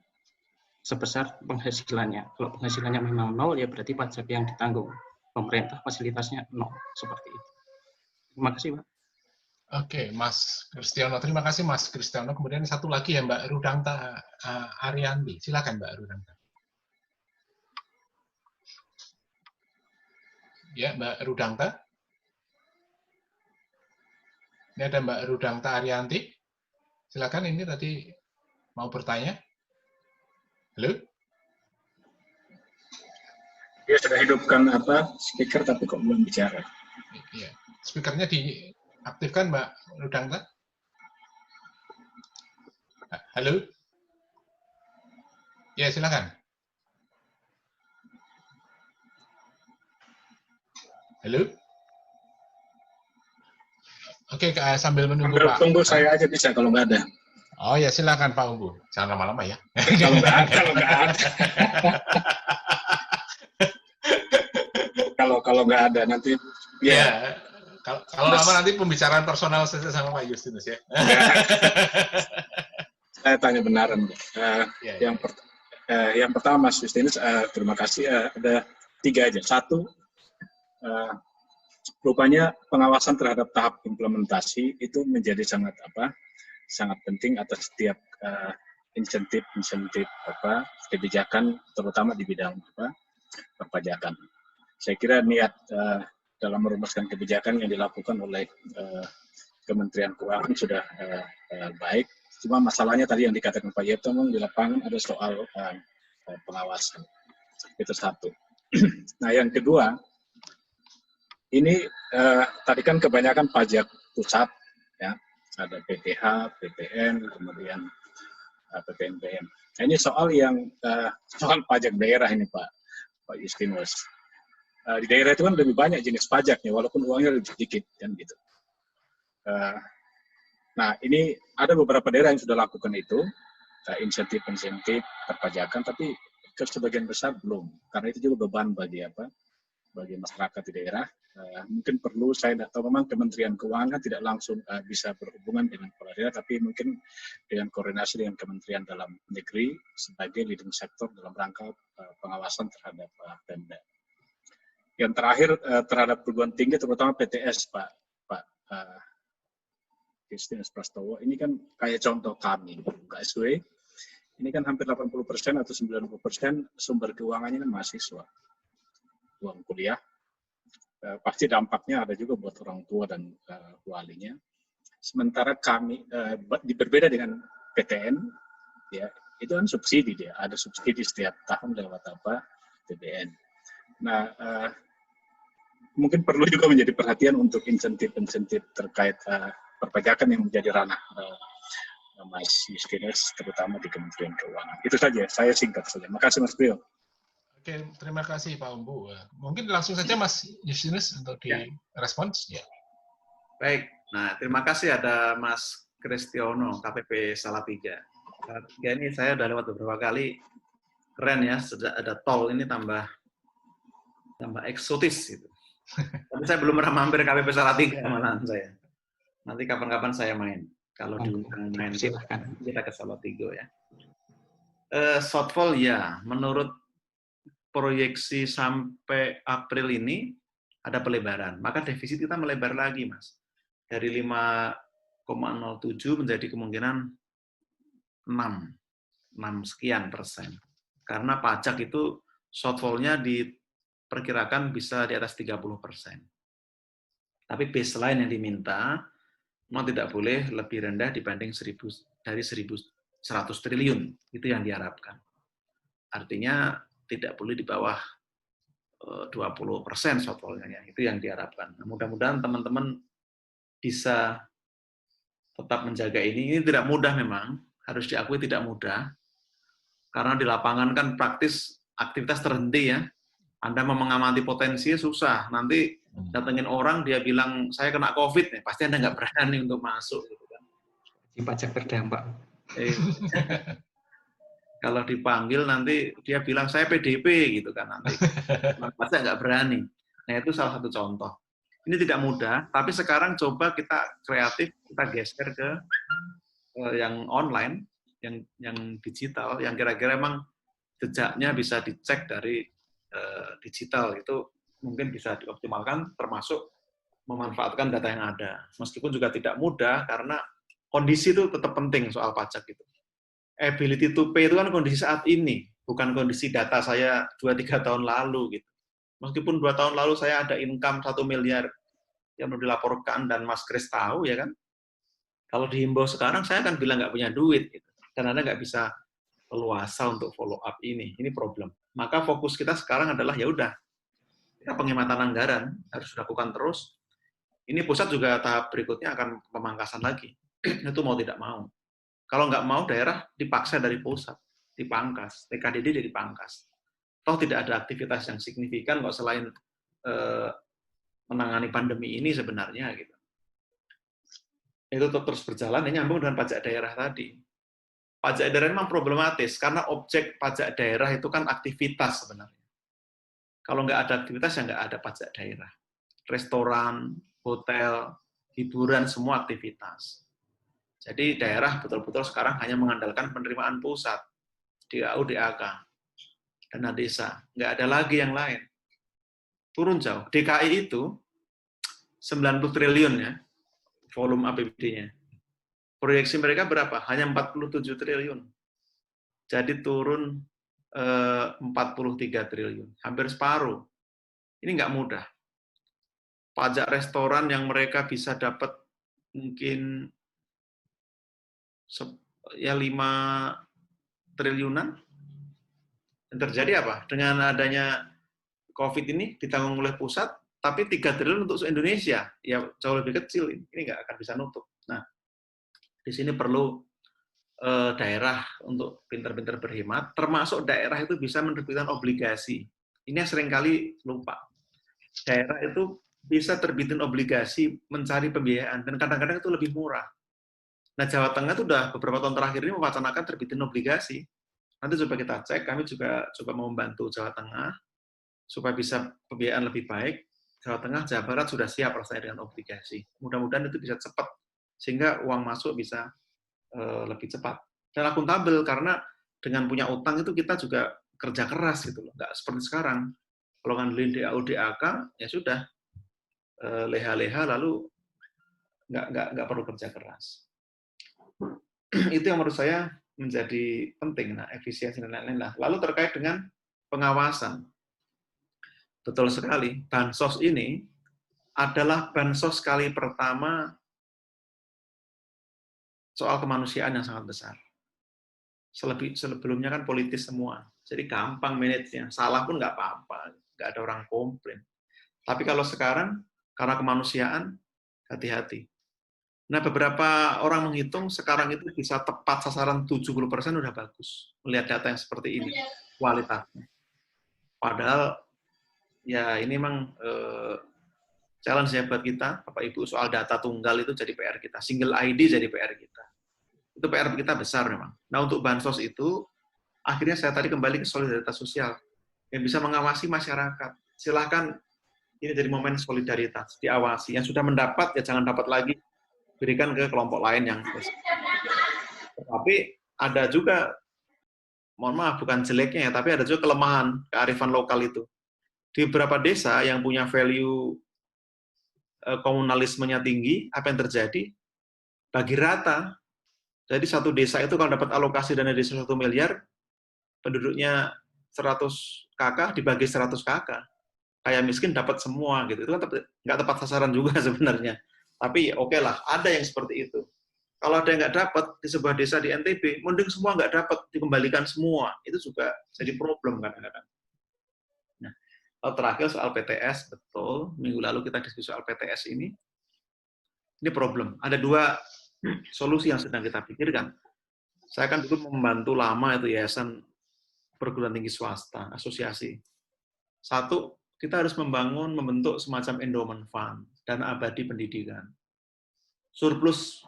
sebesar penghasilannya. Kalau penghasilannya memang nol, ya berarti pajak yang ditanggung pemerintah fasilitasnya nol, seperti itu. Terima kasih, Pak. Oke, Mas Kristiono. Terima kasih, Mas Kristiono. Kemudian satu lagi ya, Mbak Rudangta Arianti. Silakan, Mbak Rudangta. Ya, Mbak Rudangta. Ini ada Mbak Rudangta Arianti. Silakan, ini tadi mau bertanya. Halo? Dia sudah hidupkan speaker tapi kok belum bicara. Iya. Speakernya diaktifkan, Mbak Rudangta. Halo? Ya, silakan. Halo? Oke, sambil menunggu Pak. Tunggu saya aja bisa kalau nggak ada. Oh ya, silakan Pak Umbu. Jangan lama-lama ya. Kalau nggak ada. Kalau nggak ada nanti ya. Kalau lama nanti pembicaraan personal saya sama Pak Justinus ya. Saya tanya benaran. Yang pertama Mas Justinus, terima kasih. Ada 3 aja. 1, rupanya pengawasan terhadap tahap implementasi itu menjadi sangat penting atas setiap insentif kebijakan, terutama di bidang perpajakan. Saya kira niat dalam merumuskan kebijakan yang dilakukan oleh Kementerian Keuangan sudah baik. Cuma masalahnya tadi yang dikatakan Pak Yepto, di lapangan ada soal pengawasan. Itu 1. Nah, yang kedua, ini tadi kan kebanyakan pajak pusat, ya, ada PPH, PPN, kemudian PPNBM. Nah, ini soal pajak daerah ini Pak Justinus. Di daerah itu kan lebih banyak jenis pajaknya, walaupun uangnya lebih sedikit, kan gitu. Nah, ini ada beberapa daerah yang sudah lakukan itu, insentif-insentif perpajakan, tapi ke sebagian besar belum, karena itu juga beban bagi masyarakat di daerah. Mungkin perlu, saya tidak tahu, memang Kementerian Keuangan tidak langsung bisa berhubungan dengan kepala daerah, tapi mungkin dengan koordinasi dengan Kementerian Dalam Negeri sebagai leading sektor dalam rangka pengawasan terhadap Pemda. Yang terakhir, terhadap perguruan tinggi, terutama PTS, Pak Justinus Prastowo, ini kan kayak contoh kami, KSW, ini kan hampir 80% atau 90% sumber keuangannya kan mahasiswa. Uang kuliah, pasti dampaknya ada juga buat orang tua dan walinya. Sementara kami berbeda dengan PTN, ya itu kan subsidi, dia ada subsidi setiap tahun lewat apa PBN. Nah, mungkin perlu juga menjadi perhatian untuk insentif-insentif terkait perpajakan yang menjadi ranah Mas Justinus, terutama di Kementerian Keuangan. Itu saja, saya singkat saja. Makasih Mas Priyo. Oke, terima kasih Pak Umbu. Mungkin langsung saja Mas Justinus untuk direspons. Ya. Baik, nah terima kasih ada Mas Kristiono, KPP Salatiga. Ya, ini saya udah lewat beberapa kali, keren ya, sejak ada tol ini tambah eksotis gitu. Tapi saya belum pernah mampir KPP Salatiga malahan saya. Nanti kapan-kapan saya main. Kalau diundang main silahkan. Kita ke Salatiga ya. Shortfall ya, menurut proyeksi sampai April ini ada pelebaran. Maka defisit kita melebar lagi, Mas. Dari 5,07 menjadi kemungkinan 6 sekian persen. Karena pajak itu shortfall-nya diperkirakan bisa di atas 30%. Tapi baseline yang diminta memang tidak boleh lebih rendah dibanding 1.100 triliun. Itu yang diharapkan. Artinya tidak boleh di bawah 20% shortfall-nya. Itu yang diharapkan. Nah, mudah-mudahan teman-teman bisa tetap menjaga ini. Ini tidak mudah memang, harus diakui tidak mudah. Karena di lapangan kan praktis aktivitas terhenti ya. Anda mau mengamati potensi susah. Nanti datengin orang, dia bilang, saya kena COVID nih, pasti Anda nggak berani untuk masuk. Gitu kan. Pajak berdampak. Kalau dipanggil nanti dia bilang, saya PDP gitu kan nanti. Pasti nggak berani. Nah itu salah satu contoh. Ini tidak mudah, tapi sekarang coba kita kreatif, kita geser ke yang online, yang digital, yang kira-kira emang jejaknya bisa dicek dari digital, itu mungkin bisa dioptimalkan, termasuk memanfaatkan data yang ada. Meskipun juga tidak mudah, karena kondisi itu tetap penting soal pajak itu. Ability to pay itu kan kondisi saat ini, bukan kondisi data saya 2-3 tahun lalu gitu. Meskipun 2 tahun lalu saya ada income 1 miliar yang belum dilaporkan dan Mas Kris tahu ya kan, kalau dihimbau sekarang saya akan bilang nggak punya duit gitu. Dan Anda nggak bisa leluasa untuk follow up ini problem. Maka fokus kita sekarang adalah ya udah, kita penghematan anggaran harus dilakukan terus. Ini pusat juga tahap berikutnya akan pemangkasan lagi. Itu mau tidak mau. Kalau nggak mau daerah dipaksa dari pusat, dipangkas, TKDD dipangkas. Toh tidak ada aktivitas yang signifikan kok selain menangani pandemi ini sebenarnya gitu. Itu terus berjalan, ini nyambung dengan pajak daerah tadi. Pajak daerah memang problematis karena objek pajak daerah itu kan aktivitas sebenarnya. Kalau nggak ada aktivitas ya nggak ada pajak daerah. Restoran, hotel, hiburan, semua aktivitas. Jadi daerah betul-betul sekarang hanya mengandalkan penerimaan pusat, DAU, DAK, dana desa. Nggak ada lagi yang lain. Turun jauh. DKI itu 90 triliun ya, volume APBD-nya. Proyeksi mereka berapa? Hanya 47 triliun. Jadi turun 43 triliun. Hampir separuh. Ini nggak mudah. Pajak restoran yang mereka bisa dapat mungkin ya 5 triliunan. Yang terjadi apa? Dengan adanya COVID ini ditanggung oleh pusat, tapi 3 triliun untuk Indonesia, ya jauh lebih kecil. Ini nggak akan bisa nutup. Nah, di sini perlu daerah untuk pintar-pintar berhemat, termasuk daerah itu bisa menerbitkan obligasi. Ini yang seringkali lupa. Daerah itu bisa terbitin obligasi, mencari pembiayaan, dan kadang-kadang itu lebih murah. Nah, Jawa Tengah itu udah beberapa tahun terakhir ini mewacanakan terbitin obligasi. Nanti coba kita cek, kami juga coba membantu Jawa Tengah, supaya bisa pembiayaan lebih baik. Jawa Tengah, Jawa Barat sudah siap rasanya dengan obligasi. Mudah-mudahan itu bisa cepat, sehingga uang masuk bisa lebih cepat. Dan akuntabel, karena dengan punya utang itu kita juga kerja keras gitu loh. Nggak seperti sekarang. Kalau ngandelin DAU, DAK, ya sudah. Leha-leha lalu nggak perlu kerja keras. Itu yang menurut saya menjadi penting. Nah, efisiensi dan lain-lain. Lalu terkait dengan pengawasan. betul sekali. Bansos ini adalah bansos kali pertama soal kemanusiaan yang sangat besar. Sebelumnya kan politis semua, jadi gampang manage-nya. Salah pun nggak apa-apa, nggak ada orang komplain. Tapi kalau sekarang, karena kemanusiaan, hati-hati. Nah, beberapa orang menghitung sekarang itu bisa tepat sasaran 70% udah bagus. Melihat data yang seperti ini, kualitasnya. Padahal, ya ini memang challenge ya buat kita, Bapak Ibu, soal data tunggal itu jadi PR kita. Single ID jadi PR kita. Itu PR kita besar memang. Nah, untuk bansos itu, akhirnya saya tadi kembali ke solidaritas sosial. Yang bisa mengawasi masyarakat. Silahkan, ini jadi momen solidaritas, diawasi. Yang sudah mendapat, ya jangan dapat lagi, berikan ke kelompok lain yang tapi ada juga, mohon maaf bukan jeleknya ya, tapi ada juga kelemahan kearifan lokal itu. Di beberapa desa yang punya value komunalismenya tinggi, apa yang terjadi? Bagi rata. Jadi satu desa itu kalau dapat alokasi dana desa 1 miliar, penduduknya 100 kakak dibagi 100 kakak. Kayak miskin dapat semua gitu. Itu kan nggak tepat sasaran juga sebenarnya. Tapi oke lah, ada yang seperti itu. Kalau ada yang nggak dapat di sebuah desa di NTB, mending semua nggak dapat, dikembalikan semua. Itu juga jadi problem kadang-kadang. Nah, terakhir soal PTS, betul. Minggu lalu kita diskusi soal PTS ini. Ini problem. Ada 2 solusi yang sedang kita pikirkan. Saya kan dulu membantu lama itu yayasan perguruan tinggi swasta, asosiasi. 1, kita harus membentuk semacam endowment fund, dana abadi pendidikan. Surplus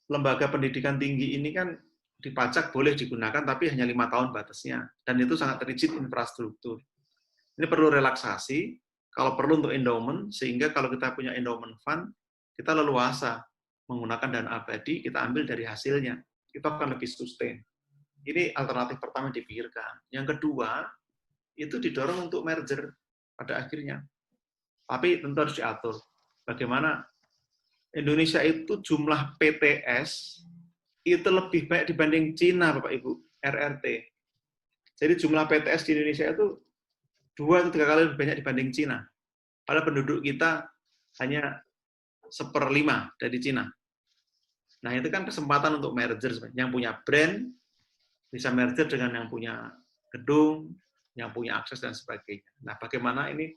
lembaga pendidikan tinggi ini kan dipajak boleh digunakan, tapi hanya 5 tahun batasnya. Dan itu sangat rigid infrastruktur. Ini perlu relaksasi, kalau perlu untuk endowment, sehingga kalau kita punya endowment fund, kita leluasa menggunakan dana abadi, kita ambil dari hasilnya. Itu akan lebih sustain. Ini alternatif pertama yang dipikirkan. Yang kedua, itu didorong untuk merger pada akhirnya. Tapi tentu harus diatur. Bagaimana Indonesia itu jumlah PTS itu lebih banyak dibanding Cina, Bapak Ibu, RRT. Jadi jumlah PTS di Indonesia itu 2 atau 3 kali lebih banyak dibanding Cina. Padahal penduduk kita hanya 1/5 dari Cina. Nah, itu kan kesempatan untuk merger. Yang punya brand bisa merger dengan yang punya gedung, yang punya akses dan sebagainya. Nah, bagaimana ini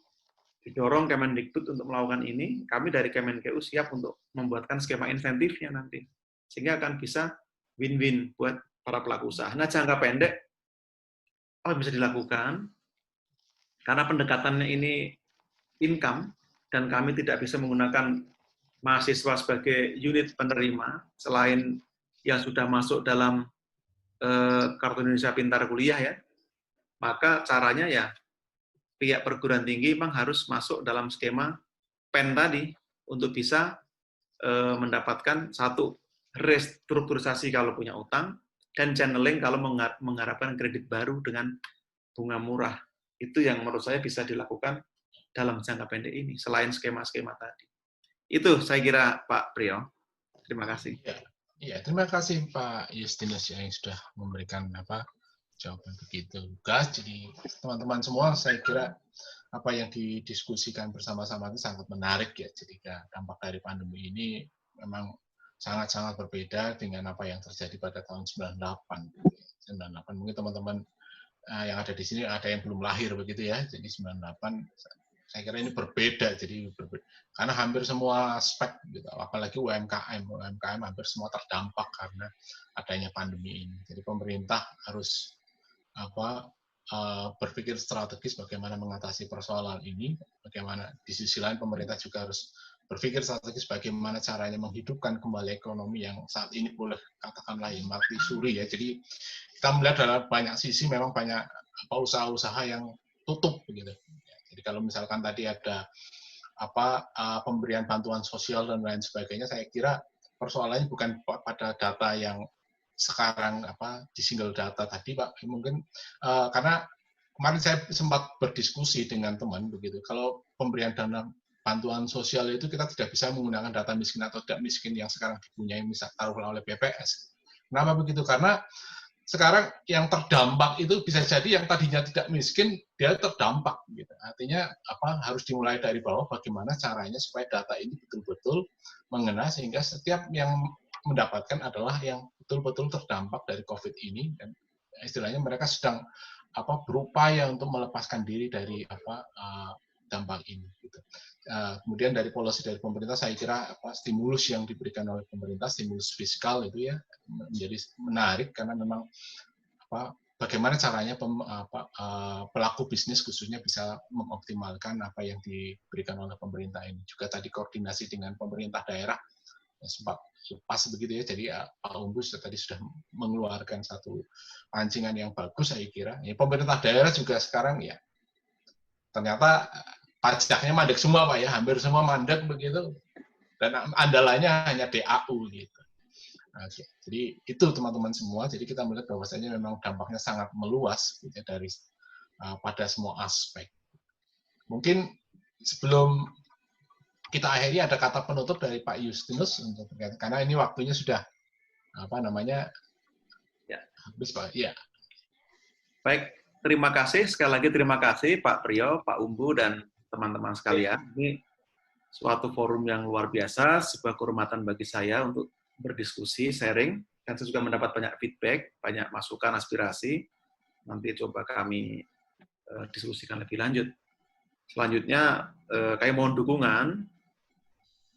didorong Kemendikbud untuk melakukan ini, kami dari Kemenkeu siap untuk membuatkan skema insentifnya nanti. Sehingga akan bisa win-win buat para pelaku usaha. Nah, jangka pendek, apa bisa dilakukan? Karena pendekatannya ini income, dan kami tidak bisa menggunakan mahasiswa sebagai unit penerima, selain yang sudah masuk dalam Kartu Indonesia Pintar Kuliah ya, maka caranya ya pihak perguruan tinggi memang harus masuk dalam skema PEN tadi untuk bisa mendapatkan 1 restrukturisasi kalau punya utang, dan channeling kalau mengharapkan kredit baru dengan bunga murah. Itu yang menurut saya bisa dilakukan dalam jangka pendek ini, selain skema-skema tadi. Itu saya kira Pak Priyo. Terima kasih. Ya, terima kasih Pak Justinus yang sudah memberikan jawaban begitu lugas. Jadi teman-teman semua, saya kira apa yang didiskusikan bersama-sama itu sangat menarik ya. Jadi dampak dari pandemi ini memang sangat-sangat berbeda dengan apa yang terjadi pada tahun 98. 98 mungkin teman-teman yang ada di sini ada yang belum lahir begitu ya. Jadi 98 saya kira ini berbeda, karena hampir semua aspek, gitu, apalagi UMKM hampir semua terdampak karena adanya pandemi ini. Jadi pemerintah harus berpikir strategis bagaimana mengatasi persoalan ini, bagaimana di sisi lain pemerintah juga harus berpikir strategis bagaimana caranya menghidupkan kembali ekonomi yang saat ini boleh katakanlah mati suri ya. Jadi kita melihat dalam banyak sisi memang banyak usaha-usaha yang tutup begitu. Jadi kalau misalkan tadi ada pemberian bantuan sosial dan lain sebagainya, saya kira persoalannya bukan pada data yang sekarang di single data tadi Pak. Mungkin karena kemarin saya sempat berdiskusi dengan teman begitu. Kalau pemberian dana bantuan sosial itu kita tidak bisa menggunakan data miskin atau tidak miskin yang sekarang dipunyai misalnya taruhlah oleh BPS. Kenapa begitu? Karena sekarang yang terdampak itu bisa jadi yang tadinya tidak miskin dia terdampak gitu. Artinya harus dimulai dari bawah, bagaimana caranya supaya data ini betul-betul mengena sehingga setiap yang mendapatkan adalah yang betul-betul terdampak dari COVID ini, dan istilahnya mereka sedang berupaya untuk melepaskan diri dari dampak ini gitu. Kemudian dari polisi dari pemerintah, saya kira stimulus yang diberikan oleh pemerintah, stimulus fiskal itu ya menjadi menarik karena memang bagaimana caranya pelaku bisnis khususnya bisa mengoptimalkan apa yang diberikan oleh pemerintah ini. Juga tadi koordinasi dengan pemerintah daerah sempat pas begitu ya. Jadi Pak Umbus tadi sudah mengeluarkan satu pancingan yang bagus, saya kira. Ya, pemerintah daerah juga sekarang ya ternyata pajaknya mandek semua Pak ya, hampir semua mandek begitu, dan andalannya hanya DAU gitu. Oke. Jadi itu teman-teman semua, jadi kita melihat bahwasanya memang dampaknya sangat meluas gitu, dari pada semua aspek. Mungkin sebelum kita akhiri ada kata penutup dari Pak Justinus untuk karena ini waktunya sudah habis Pak. Ya. Baik, terima kasih sekali lagi, terima kasih Pak Priyo, Pak Umbu dan teman-teman sekalian. Ini suatu forum yang luar biasa, sebuah kehormatan bagi saya untuk berdiskusi, sharing, dan saya juga mendapat banyak feedback, banyak masukan, aspirasi. Nanti coba kami diskusikan lebih lanjut. Selanjutnya, kami mohon dukungan.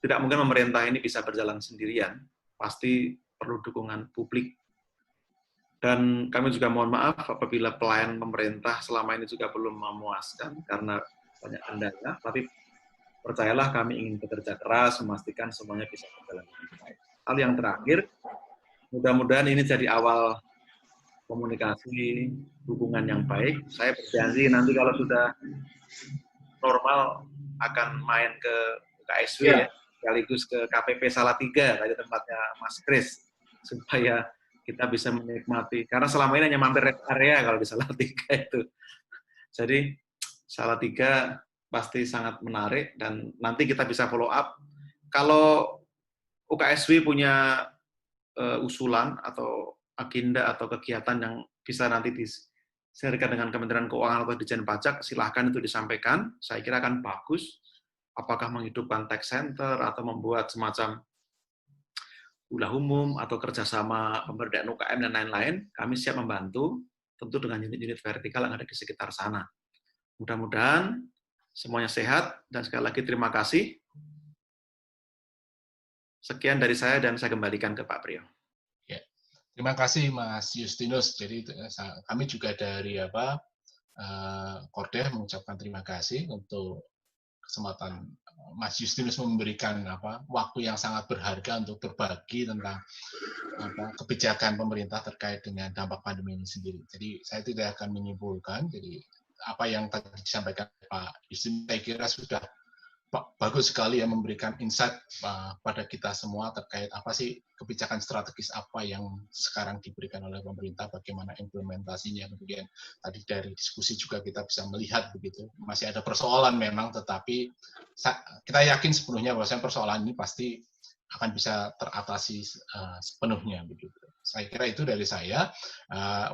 Tidak mungkin pemerintah ini bisa berjalan sendirian, pasti perlu dukungan publik. Dan kami juga mohon maaf apabila pelayanan pemerintah selama ini juga belum memuaskan karena banyak kendala, tapi percayalah kami ingin bekerja keras memastikan semuanya bisa berjalan dengan baik. Hal yang terakhir, mudah-mudahan ini jadi awal komunikasi, hubungan yang baik. Saya berjanji nanti kalau sudah normal akan main ke KSW ya, sekaligus ke KPP Salatiga, tadi tempatnya Mas Kris, supaya kita bisa menikmati. Karena selama ini hanya mampir rest area kalau di Salatiga itu. Jadi Salatiga pasti sangat menarik dan nanti kita bisa follow up. Kalau UKSW punya usulan atau agenda atau kegiatan yang bisa nanti diserahkan dengan Kementerian Keuangan atau Ditjen Pajak, silahkan itu disampaikan. Saya kira akan bagus. Apakah menghidupkan tax center atau membuat semacam ulah umum atau kerjasama pemberdayaan UKM dan lain-lain, kami siap membantu, tentu dengan unit-unit vertikal yang ada di sekitar sana. Mudah-mudahan semuanya sehat, dan sekali lagi terima kasih. Sekian dari saya, dan saya kembalikan ke Pak Priyo. Ya, terima kasih Mas Justinus. Jadi kami juga dari Kordeh mengucapkan terima kasih untuk kesempatan Mas Justinus memberikan waktu yang sangat berharga untuk berbagi tentang kebijakan pemerintah terkait dengan dampak pandemi ini sendiri. Jadi saya tidak akan menyimpulkan. Jadi apa yang tadi disampaikan Pak Justinus saya kira sudah bagus sekali ya, memberikan insight pada kita semua terkait apa sih kebijakan strategis apa yang sekarang diberikan oleh pemerintah, bagaimana implementasinya. Kemudian tadi dari diskusi juga kita bisa melihat begitu masih ada persoalan memang, tetapi kita yakin sepenuhnya bahwa persoalan ini pasti akan bisa teratasi sepenuhnya begitu. Saya kira itu dari saya.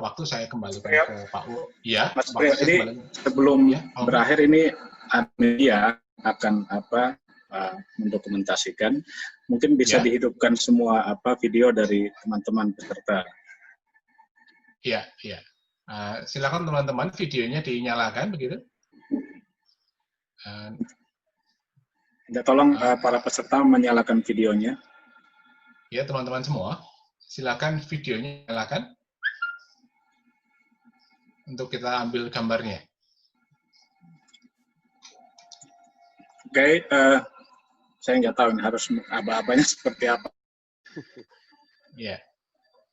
Waktu saya kembalikan ke Pak U. Ya, Mas Priyo, ini sebelum berakhir ini media akan mendokumentasikan, mungkin bisa dihidupkan semua video dari teman-teman peserta. Iya, iya. Silakan teman-teman, videonya dinyalakan begitu. Tolong para peserta menyalakan videonya. Ya, teman-teman semua, silakan videonya nyalakan untuk kita ambil gambarnya. Oke, saya nggak tahu ini harus aba-abanya seperti apa. Iya.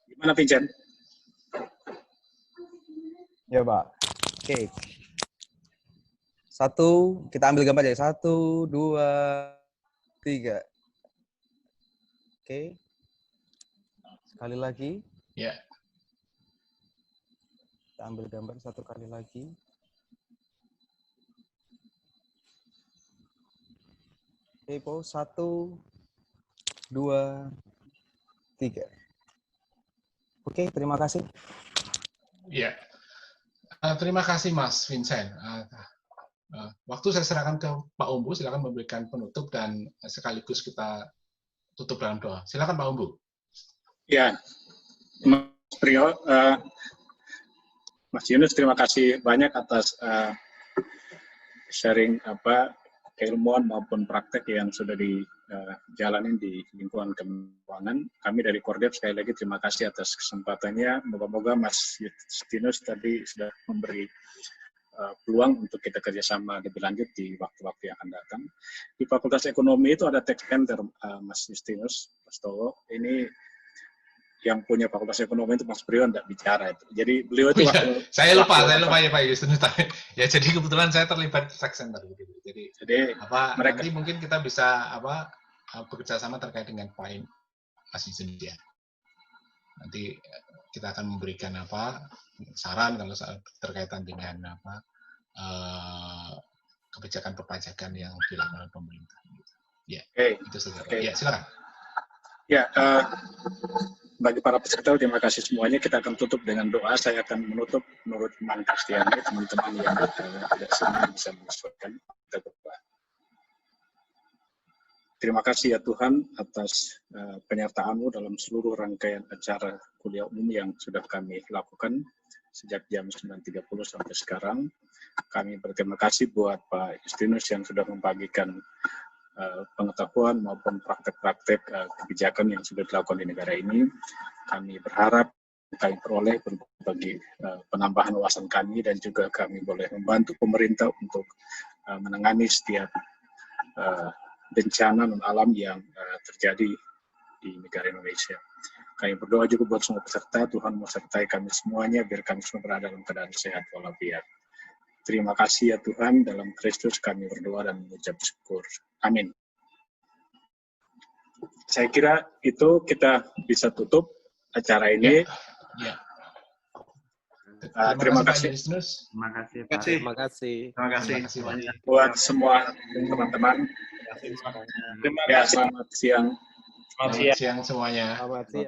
Gimana, Vincent? Ya, Pak. Oke. Kita ambil gambar ya. 1, 2, 3. Oke. Sekali lagi. Ya. Kita ambil gambar satu kali lagi. Oke, pause 1, 2, 3. Oke, terima kasih. Ya, terima kasih Mas Vincent. Waktu saya serahkan ke Pak Umbu, silakan memberikan penutup dan sekaligus kita tutup dalam doa. Silakan Pak Umbu. Ya, Mas Priyo, Mas Yunus, terima kasih banyak atas sharing keilmuan maupun praktek yang sudah dijalani di lingkungan keuangan. Kami dari Kordep sekali lagi terima kasih atas kesempatannya. Moga-moga Mas Justinus tadi sudah memberi peluang untuk kita kerjasama lebih lanjut di waktu-waktu yang akan datang. Di Fakultas Ekonomi itu ada tax center, Mas Justinus, Mas Towo. Ini yang punya Fakultas Ekonomi itu Mas Priyo tidak bicara itu. Jadi beliau itu saya lupa ya Pak Justinus. Ya jadi kebetulan saya terlibat di tax center gitu. Jadi mereka nanti mungkin kita bisa bekerja sama terkait dengan poin Mas Justinus ya. Nanti kita akan memberikan saran kalau terkaitan dengan kebijakan perpajakan yang dilakukan oleh pemerintah. Ya, itu saja. Ya, silakan. Ya, bagi para peserta terima kasih semuanya. Kita akan tutup dengan doa. Saya akan menutup menurut iman Kristiani, teman-teman yang tidak semua bisa menyesuaikan. Kita berdoa. Terima kasih ya Tuhan atas penyertaan-Mu dalam seluruh rangkaian acara kuliah umum yang sudah kami lakukan sejak jam 9.30 sampai sekarang. Kami berterima kasih buat Pak Justinus yang sudah membagikan pengetahuan maupun praktek-praktek kebijakan yang sudah dilakukan di negara ini. Kami berharap kami peroleh berbagai penambahan wawasan kami dan juga kami boleh membantu pemerintah untuk menangani setiap bencana non alam yang terjadi di negara Indonesia. Kami berdoa juga buat semua peserta, Tuhan menyertai kami semuanya, biar kami semua berada dalam keadaan sehat walafiat. Terima kasih ya Tuhan, dalam Kristus kami berdoa dan mengucap syukur. Amin. Saya kira itu kita bisa tutup acara ini. Ya. Terima kasih. Terima kasih Pak. Terima kasih Buat semua teman-teman. Ya, selamat siang. Selamat siang semuanya. Selamat siang.